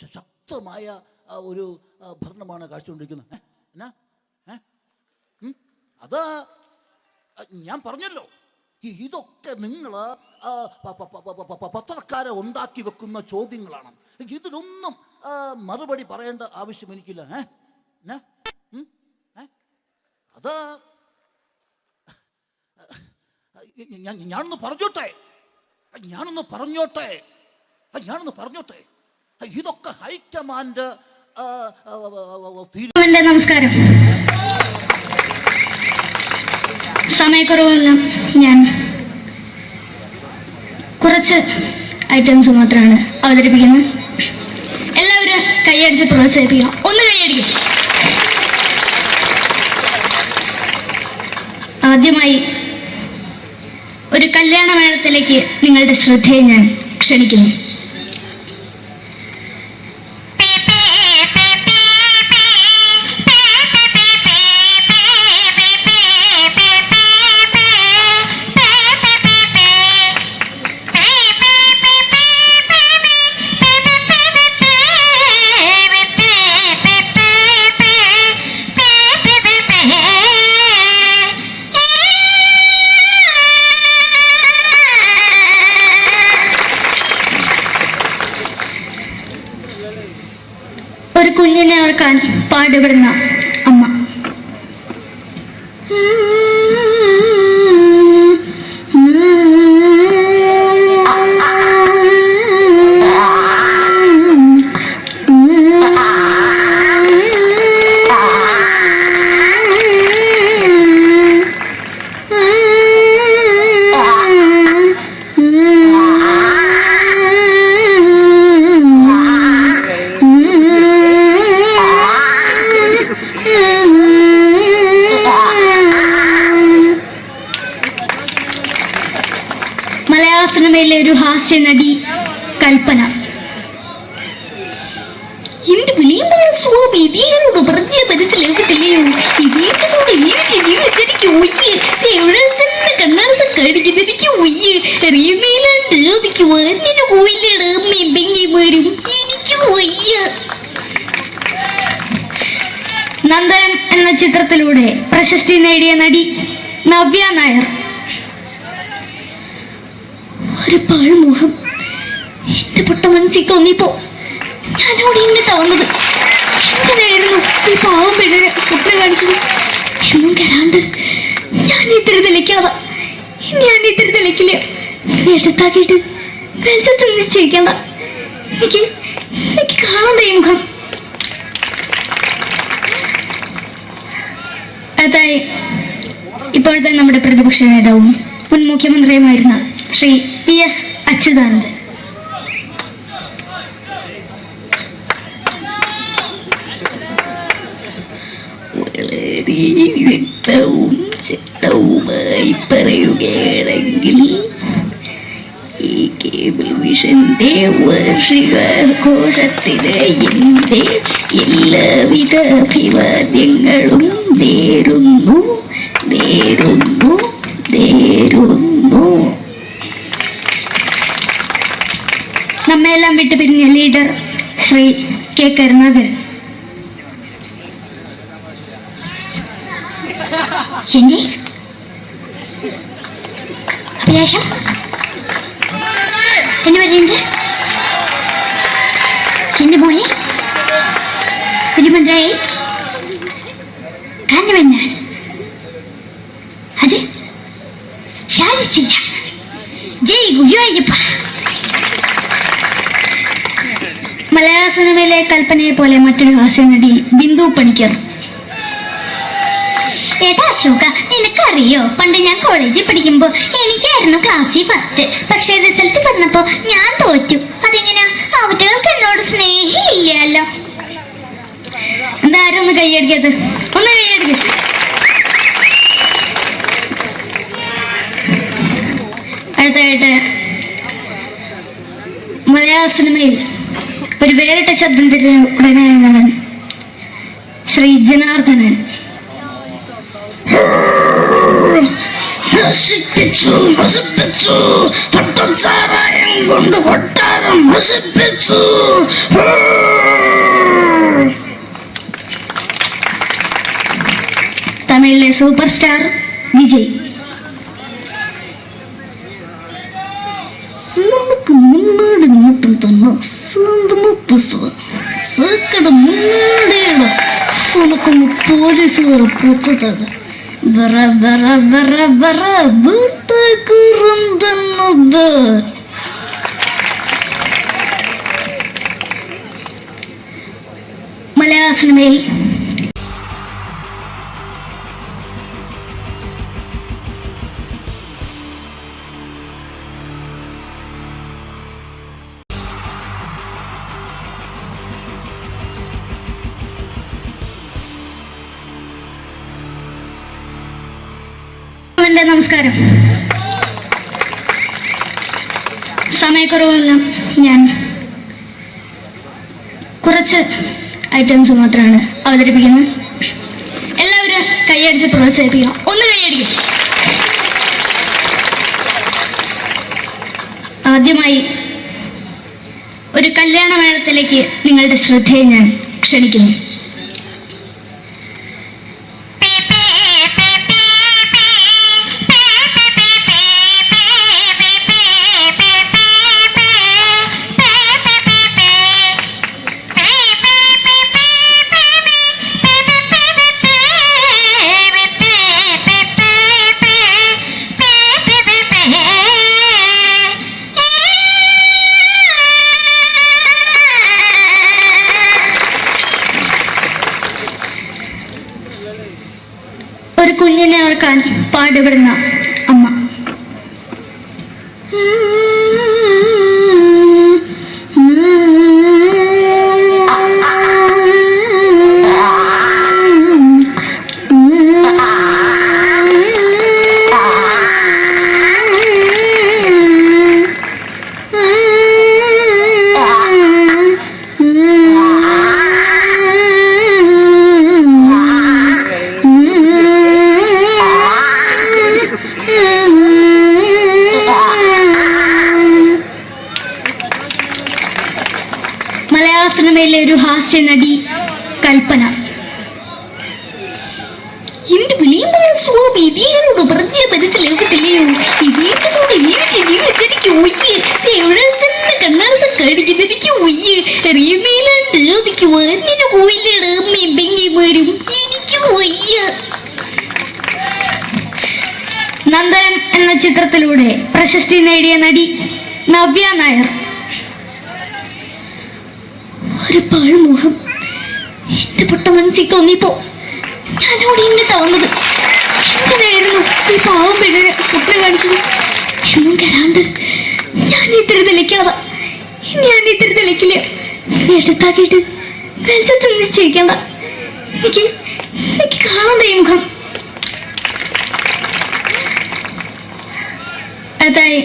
ശക്തമായ ഒരു ഭരണമാണ് കാഴ്ചകൊണ്ടിരിക്കുന്നത്. എന്നാ അത് ഞാൻ പറഞ്ഞല്ലോ, ഇതൊക്കെ നിങ്ങൾ പത്രക്കാരെ ഉണ്ടാക്കി വെക്കുന്ന ചോദ്യങ്ങളാണ്. ഇതിനൊന്നും മറുപടി പറയേണ്ട ആവശ്യം എനിക്കില്ല. അത് ഞാനൊന്ന് പറഞ്ഞോട്ടെ. ഇതൊക്കെ ഹൈക്കമാൻഡ്. നമസ്കാരം. സമയക്കുറവെല്ലാം ഞാൻ കുറച്ച് ഐറ്റംസ് മാത്രമാണ് അവതരിപ്പിക്കുന്നത്. എല്ലാവരും കൈയടിച്ച് പ്രോത്സാഹിപ്പിക്കണം. ഒന്ന് കൈയടിക്കും. ആദ്യമായി ഒരു കല്യാണ മേളത്തിലേക്ക് നിങ്ങളുടെ ശ്രദ്ധയെ ഞാൻ ക്ഷണിക്കുന്നു. ഒരു കുഞ്ഞിനെ ഓർക്കാൻ പാടുപെടുന്ന അമ്മ. മലയാള സിനിമയിലെ ഒരു ഹാസ്യ നടി കൽപ്പന. എന്റെ വിളിയുമ്പോൾ സ്വാമി ഇതിനോട് പറഞ്ഞ മനസ്സിലാകത്തില്ലയോ? ഇതിനോട് എനിക്ക് ജീവിതത്തിലേക്ക് ഒയ്യ് എവിടെ തന്നെ കണ്ണാട കടിക്കുന്നതിക്ക് ഒയ്യ് റീമയിലാണ്ട് എനിക്ക് വന്നിട്ട് പോയില്ലേടാ അമ്മയും പെങ്ങന്മാരും. എനിക്ക് വയ്യ. നന്ദനം എന്ന ചിത്രത്തിലൂടെ പ്രശസ്തി നേടിയ നടി നവ്യ നായർ. ഒരു പാഴ്മുഖം എന്റെ പൊട്ട മനസ്സിൽ തോന്നിയപ്പോ ഞാനോട് ഇന്നിട്ടാ വന്നത്. എന്തിനായിരുന്നു ഈ പാവം പെണ്ണിനെ സ്വപ്നം കാണിച്ചത്? എന്നും കെടാണ്ട് ഞാൻ ഇത്തിരി തെളിക്കില്ല. എടുത്താക്കിയിട്ട് വെളിച്ചത്തിൽ നിശ്ചയിക്കണ്ട. എനിക്ക് കാണാൻ ഈ മുഖം. അതായി ഇപ്പോഴത്തെ നമ്മുടെ പ്രതിപക്ഷ നേതാവും മുൻ മുഖ്യമന്ത്രിയുമായിരുന്ന ശ്രീ PS അച്യുതാനന്ദൻ. വളരെ വ്യക്തവും ശക്തവുമായി പറയുകയാണെങ്കിൽ ഈ കേബിൾ വിഷന്റെ വാർഷികാഘോഷത്തിന് എന്റെ എല്ലാവിധ അഭിവാദ്യങ്ങളും നേരുന്നു. നമ്മെല്ലാം വിട്ടുപിരിഞ്ഞ ലീഡർ ശ്രീ കെ കരുണാകരൻ. എന്റെ അഭിലാഷം എന്ന് പറയുന്നത് എന്റെ മോനെ കുഞ്ഞുമന്ത്രായി കാഞ്ഞവന്നാണ്. അത് സാധിച്ചില്ല. ജയ് ഗുരുവായൂരപ്പ. മലയാള സിനിമയിലെ കൽപ്പനയെ പോലെ മറ്റൊരു ഹാസ്യ നടി ബിന്ദു പണിക്കർ. ഏട്ടാ അശോക, നിനക്കറിയോ പണ്ട് ഞാൻ കോളേജിൽ പഠിക്കുമ്പോ എനിക്കായിരുന്നു ക്ലാസ്സിൽ ഫസ്റ്റ്. പക്ഷെ റിസൾട്ട് വന്നപ്പോ ഞാൻ തോറ്റു. അതെങ്ങനെയാ? അവറ്റകൾക്ക് എന്നോട് സ്നേഹമില്ലല്ലോ. എന്താരും ഒന്ന് കൈയടിക്കത്? ഒന്ന് കൈയടിക്ക. അടുത്തായിട്ട് മലയാള സിനിമയിൽ ഒരു വേറിട്ട ശബ്ദത്തിന്റെ ഉടനായ ശ്രീ ജനാർദ്ദനൻ. കൊണ്ട് കൊട്ടാരം നശിപ്പിച്ചു. തമിഴിലെ സൂപ്പർ സ്റ്റാർ വിജയ്. நமக்கு முன்னாடி மட்டும் தானே சொந்தமா பேசுவேன். சக்கட முன்னாடியடா உனக்கு போலீஸ் வர போட்டுட்டாங்க. வர வர வர வர வீட்டுக்கு இருந்தது. മലയാള സിനിമയിൽ നമസ്കാരം. സമയക്കുറവെല്ലാം ഞാൻ കുറച്ച് ഐറ്റംസ് മാത്രമാണ് അവതരിപ്പിക്കുന്നത്. എല്ലാവരും കൈയടിച്ച് പ്രോത്സാഹിപ്പിക്കണം. ഒന്ന് കൈയടിക്കും. ആദ്യമായി ഒരു കല്യാണ മേളത്തിലേക്ക് നിങ്ങളുടെ ശ്രദ്ധയെ ഞാൻ ക്ഷണിക്കുന്നു. ഒരു കുഞ്ഞിനെ ഓർക്കാൻ പാടുപെടുന്ന അമ്മ. മലയാള സിനിമയിലെ ഒരു ഹാസ്യ നടി കൽപ്പന. എന്റെ വിളിയുമ്പോൾ സ്വാമി ഇതിനോട് പറഞ്ഞ മനസ്സിലാക്കത്തില്ലയോ? ഇതേക്കോട് ജീവിച്ചെനിക്ക് ഒയ്യ്. എവിടെ തന്നെ കണ്ണാടത്ത് കടിക്കുന്നത് എനിക്ക് ഒയ്യ്. റിയമേലാണ്ട് എനിക്ക് വന്നിട്ട് പോയില്ലേടാ അമ്മയും പെങ്ങിമാരും. എനിക്ക് ഒയ്യ. നന്ദനം എന്ന ചിത്രത്തിലൂടെ പ്രശസ്തി നേടിയ നടി നവ്യ നായർ. ഒരു പാഴ്മോഹം എന്റെ പൊട്ട മനസ്സിൽ തോന്നിയപ്പോ ഞാനവിടെ ഇന്നിട്ടാ വന്നത്. എന്തിനായിരുന്നു ഈ പാവം പെണ്ണിന് സ്വപ്നം കാണിച്ചത്? എന്നും കെടാണ്ട് ഞാൻ ഇത്ര തെളിക്കാതെ ഞാൻ ഇത്ര തെളിക്കില്ല. എടുത്താക്കിയിട്ട് വെളിച്ചത്ത് നിശ്ചയിക്കണ്ട. എനിക്ക് കാണാൻ ഈ മുഖം. അതായി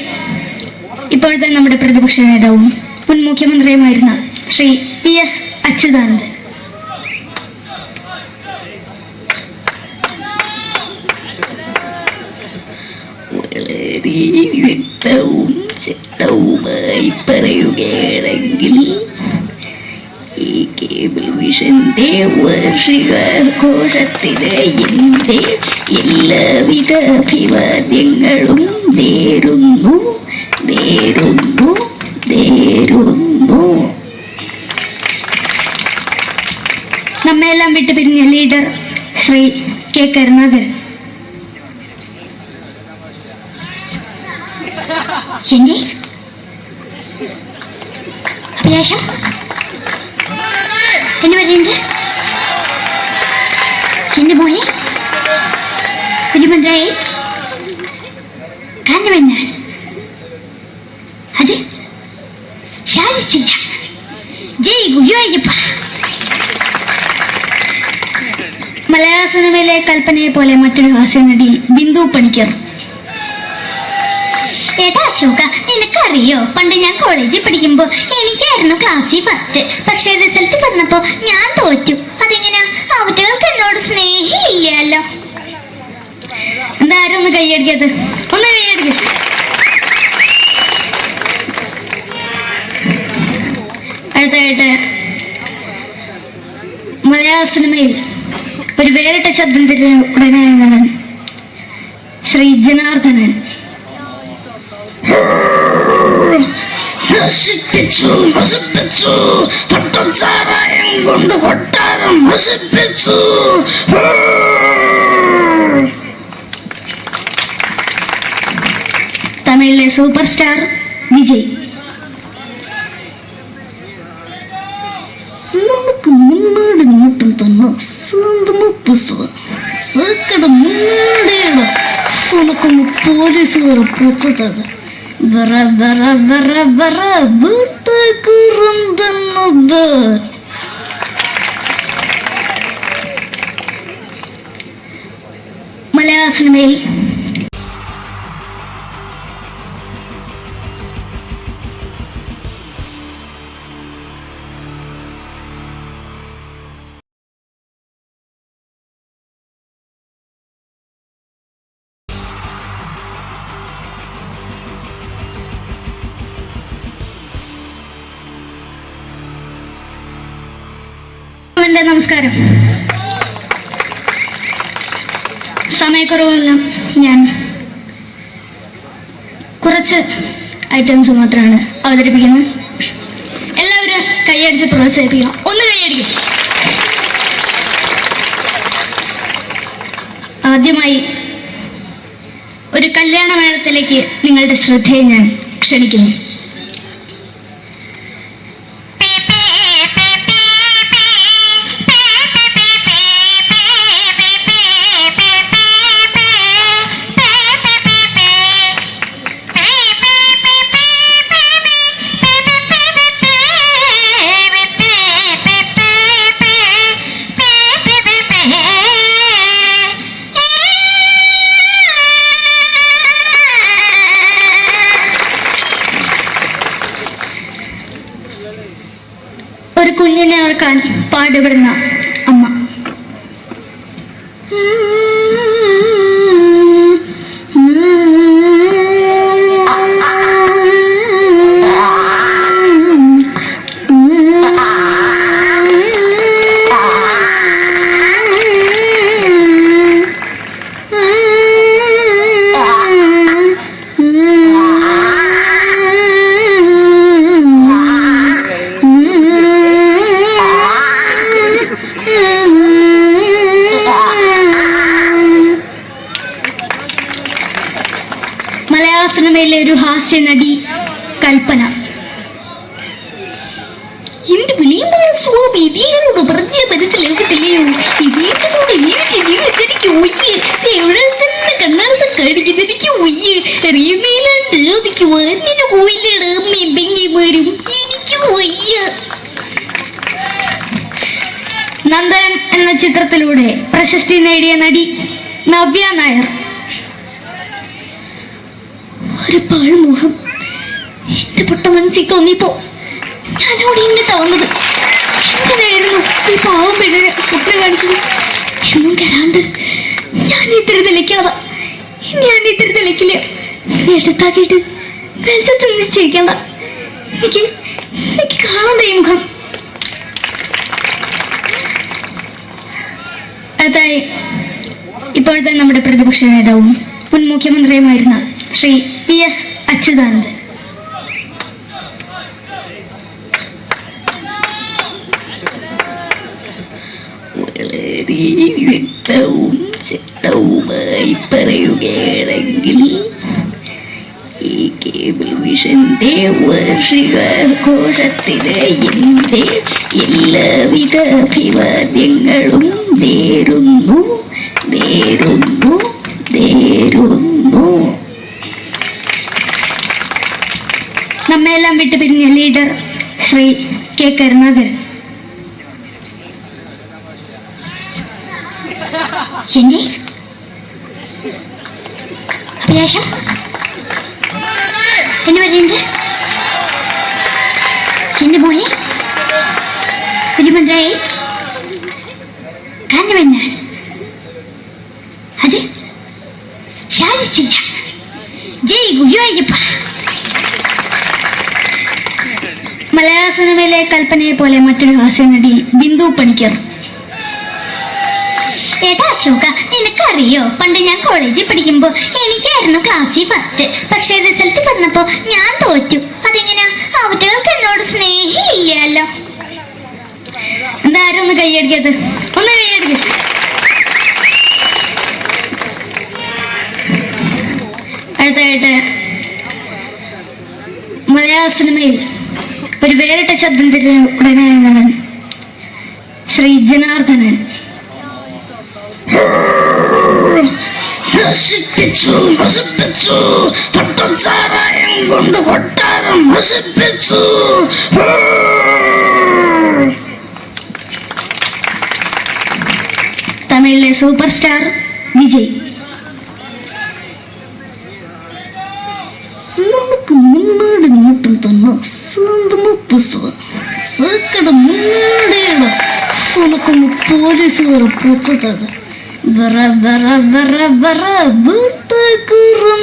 ഇപ്പോഴത്തെ നമ്മുടെ പ്രതിപക്ഷ നേതാവും മുൻ മുഖ്യമന്ത്രിയുമായിരുന്ന ശ്രീ PS അച്യുതാനന്ദൻ. വളരെ വ്യക്തവും ശക്തവുമായി പറയുകയാണെങ്കിൽ ഈ കേബിൾ വിഷന്റെ വാർഷികാഘോഷത്തിന് എന്റെ എല്ലാവിധ അഭിവാദ്യങ്ങളും നേരുന്നു നേരുന്നു നേരുന്നു. നമ്മെല്ലാം വിട്ടുപിരിഞ്ഞ ലീഡർ ശ്രീ K. കരുണാകരൻ. എന്റെ അഭിലാഷം എന്ന് പറയുന്നത് എന്റെ മോനെ തിരുമന്ത്രായി കാണുമെന്നാണ്. അത് സാധിച്ചില്ല. ജയ് ഗുരുവായൂരപ്പ. മലയാള സിനിമയിലെ കൽപ്പനയെ പോലെ മറ്റൊരു ഹാസ്യ നടി ബിന്ദു പണിക്കർ. ഏട്ടാ അശോക, നിനക്കറിയോ പണ്ട് ഞാൻ കോളേജിൽ പഠിക്കുമ്പോ എനിക്കായിരുന്നു ക്ലാസ്സിൽ ഫസ്റ്റ്. പക്ഷെ റിസൾട്ട് വന്നപ്പോ ഞാൻ തോറ്റു. അതെങ്ങനെയാ? അവറ്റകൾക്ക് എന്നോട് സ്നേഹമില്ലല്ലോ. എന്താരും ഒന്ന് കൈയടിക്കത്? ഒന്ന് കൈയടിക്ക. അടുത്തായിട്ട് മലയാള സിനിമയിൽ ഒരു വേറിട്ട ശബ്ദത്തിന്റെ ഉടനെയാണ് ശ്രീ ജനാർദ്ദനൻ. നശിപ്പിച്ചു നശിപ്പിച്ചു, പട്ടച്ചാരായം കൊണ്ട് കൊട്ടാരം നശിപ്പിച്ചു. തമിഴിലെ സൂപ്പർ സ്റ്റാർ വിജയ്. നമുക്ക് മുന്നാടി നോട്ടം തന്ന സ്വന്തമോ പുസ്തക സക്കട മുന്നാടിയാണ് ഉനക്കൊന്ന് പോലീസുകാർ പൊത്തത് വറ വറ വറ വറ വീട്ടുകുറുന്നത്. മലയാള സിനിമയിൽ നമസ്കാരം. സമയക്കുറവെല്ലാം ഞാൻ കുറച്ച് ഐറ്റംസ് മാത്രമാണ് അവതരിപ്പിക്കുന്നത്. എല്ലാവരും കൈയടിച്ച് പ്രോത്സാഹിപ്പിക്കണം. ഒന്ന് കൈയടിക്കും. ആദ്യമായി ഒരു കല്യാണ മേളത്തിലേക്ക് നിങ്ങളുടെ ശ്രദ്ധയെ ഞാൻ ക്ഷണിക്കുന്നു. ഒരു കുഞ്ഞിനെ ഓർക്കാൻ പാടുപെടുന്ന അമ്മ. സിനിമയിലെ ഒരു ഹാസ്യ നടി കൽപ്പന. എന്റെ വിളിയുമ്പോൾ സ്വാമി ഇതിനോട് പറഞ്ഞ മനസ്സിലാകത്തില്ലയോ, ഇതിനോട് എനിക്ക് ജീവിതത്തിലേക്ക് ഒയ്യ് എവിടെ തന്നെ കണ്ണാടത്ത് കടിക്കുന്നതിക്ക് ഒയ്യ് അറിയുമേലാണ്ട് ചോദിക്കുവാ നിന്നെ പോയില്ലേടാ മെമ്പെങ്ങിമാരും എനിക്ക് ഒയ്യ. നന്ദനം എന്ന ചിത്രത്തിലൂടെ പ്രശസ്തി നേടിയ നടി നവ്യ നായർ. ഒരു പാഴ്മോഹം എന്റെ പൊട്ട മനസ്സിൽ തോന്നിയപ്പോ ഞാനോട് ഇങ്ങോട്ടാ വന്നത്. എന്തിനായിരുന്നു ഈ പാവം പെണ്ണിനെ സ്വപ്നം കാണിച്ചത്? എന്നും കെടാണ്ട് ഞാൻ ഇത്തിരി തെളിക്കാതെ ഞാൻ ഇത്തിരി തെളിക്കില്ല. എടുത്താക്കിയിട്ട് വെളിച്ചത്ത് നിശ്ചയിക്കണ്ട. എനിക്ക് കാണാൻ ഈ മുഖം. അതായി ഇപ്പോഴത്തെ നമ്മുടെ പ്രതിപക്ഷ നേതാവും മുൻ മുഖ്യമന്ത്രിയുമായിരുന്ന ശ്രീ PS അച്യുതാനന്ദൻ. വളരെ വ്യക്തവും ശക്തവുമായി പറയുകയാണെങ്കിൽ ഈ കേബിൾ വിഷന്റെ വാർഷികാഘോഷത്തിന് എന്റെ എല്ലാവിധ അഭിവാദ്യങ്ങളും നേരുന്നു നേരുന്നു നേരുന്നു. നമ്മയെല്ലാം വിട്ടുപിരിഞ്ഞ ലീഡർ ശ്രീ കെ കരുണാകരൻ. എന്റെ അഭിലാഷം എന്ന് പറയുന്നത് എന്റെ മോനെ തിരുമന്ത്രായി കാരണവെന്നാണ്. അത് സാധിച്ചില്ല. ജയ് ഗുരുവായൂരപ്പ. മലയാള സിനിമയിലെ കൽപ്പനയെ പോലെ മറ്റൊരു ഹാസ്യ നടി ബിന്ദു പണിക്കർ. ഏട്ടാ അശോക, നിനക്കറിയോ പണ്ട് ഞാൻ കോളേജിൽ പഠിക്കുമ്പോ എനിക്കായിരുന്നു ക്ലാസ്സിൽ ഫസ്റ്റ്. പക്ഷെ റിസൾട്ട് വന്നപ്പോ ഞാൻ തോറ്റു. അതെങ്ങനെയാ? ആവട്ടെ സ്നേഹില്ലല്ലോ. എന്താരും ഒന്ന് കൈയടിക്കത്, ഒന്ന് കൈയടിക്ക. അടുത്തായിട്ട് മലയാള സിനിമയിൽ ഒരു വേറിട്ട ശബ്ദം ഉടനാണ് ശ്രീ ജനാർദ്ദനൻ. നശിപ്പിച്ചു പട്ടച്ചാരായം കൊണ്ട് കൊട്ടാരം നശിപ്പിച്ചു. തമിഴിലെ സൂപ്പർ സ്റ്റാർ വിജയ്. നമുക്ക് മുன்னாடி மட்டும் തന്നെ സ്വന്തമ പുസ്തക സക്കട മുன்னாടിയാണ് ഉനക്കൊന്ന് പോലീസുകാരെ പൊത്തത് വര വര വര വര വീട്ടുകുറുന്നത്.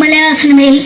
മലയാള സിനിമയിൽ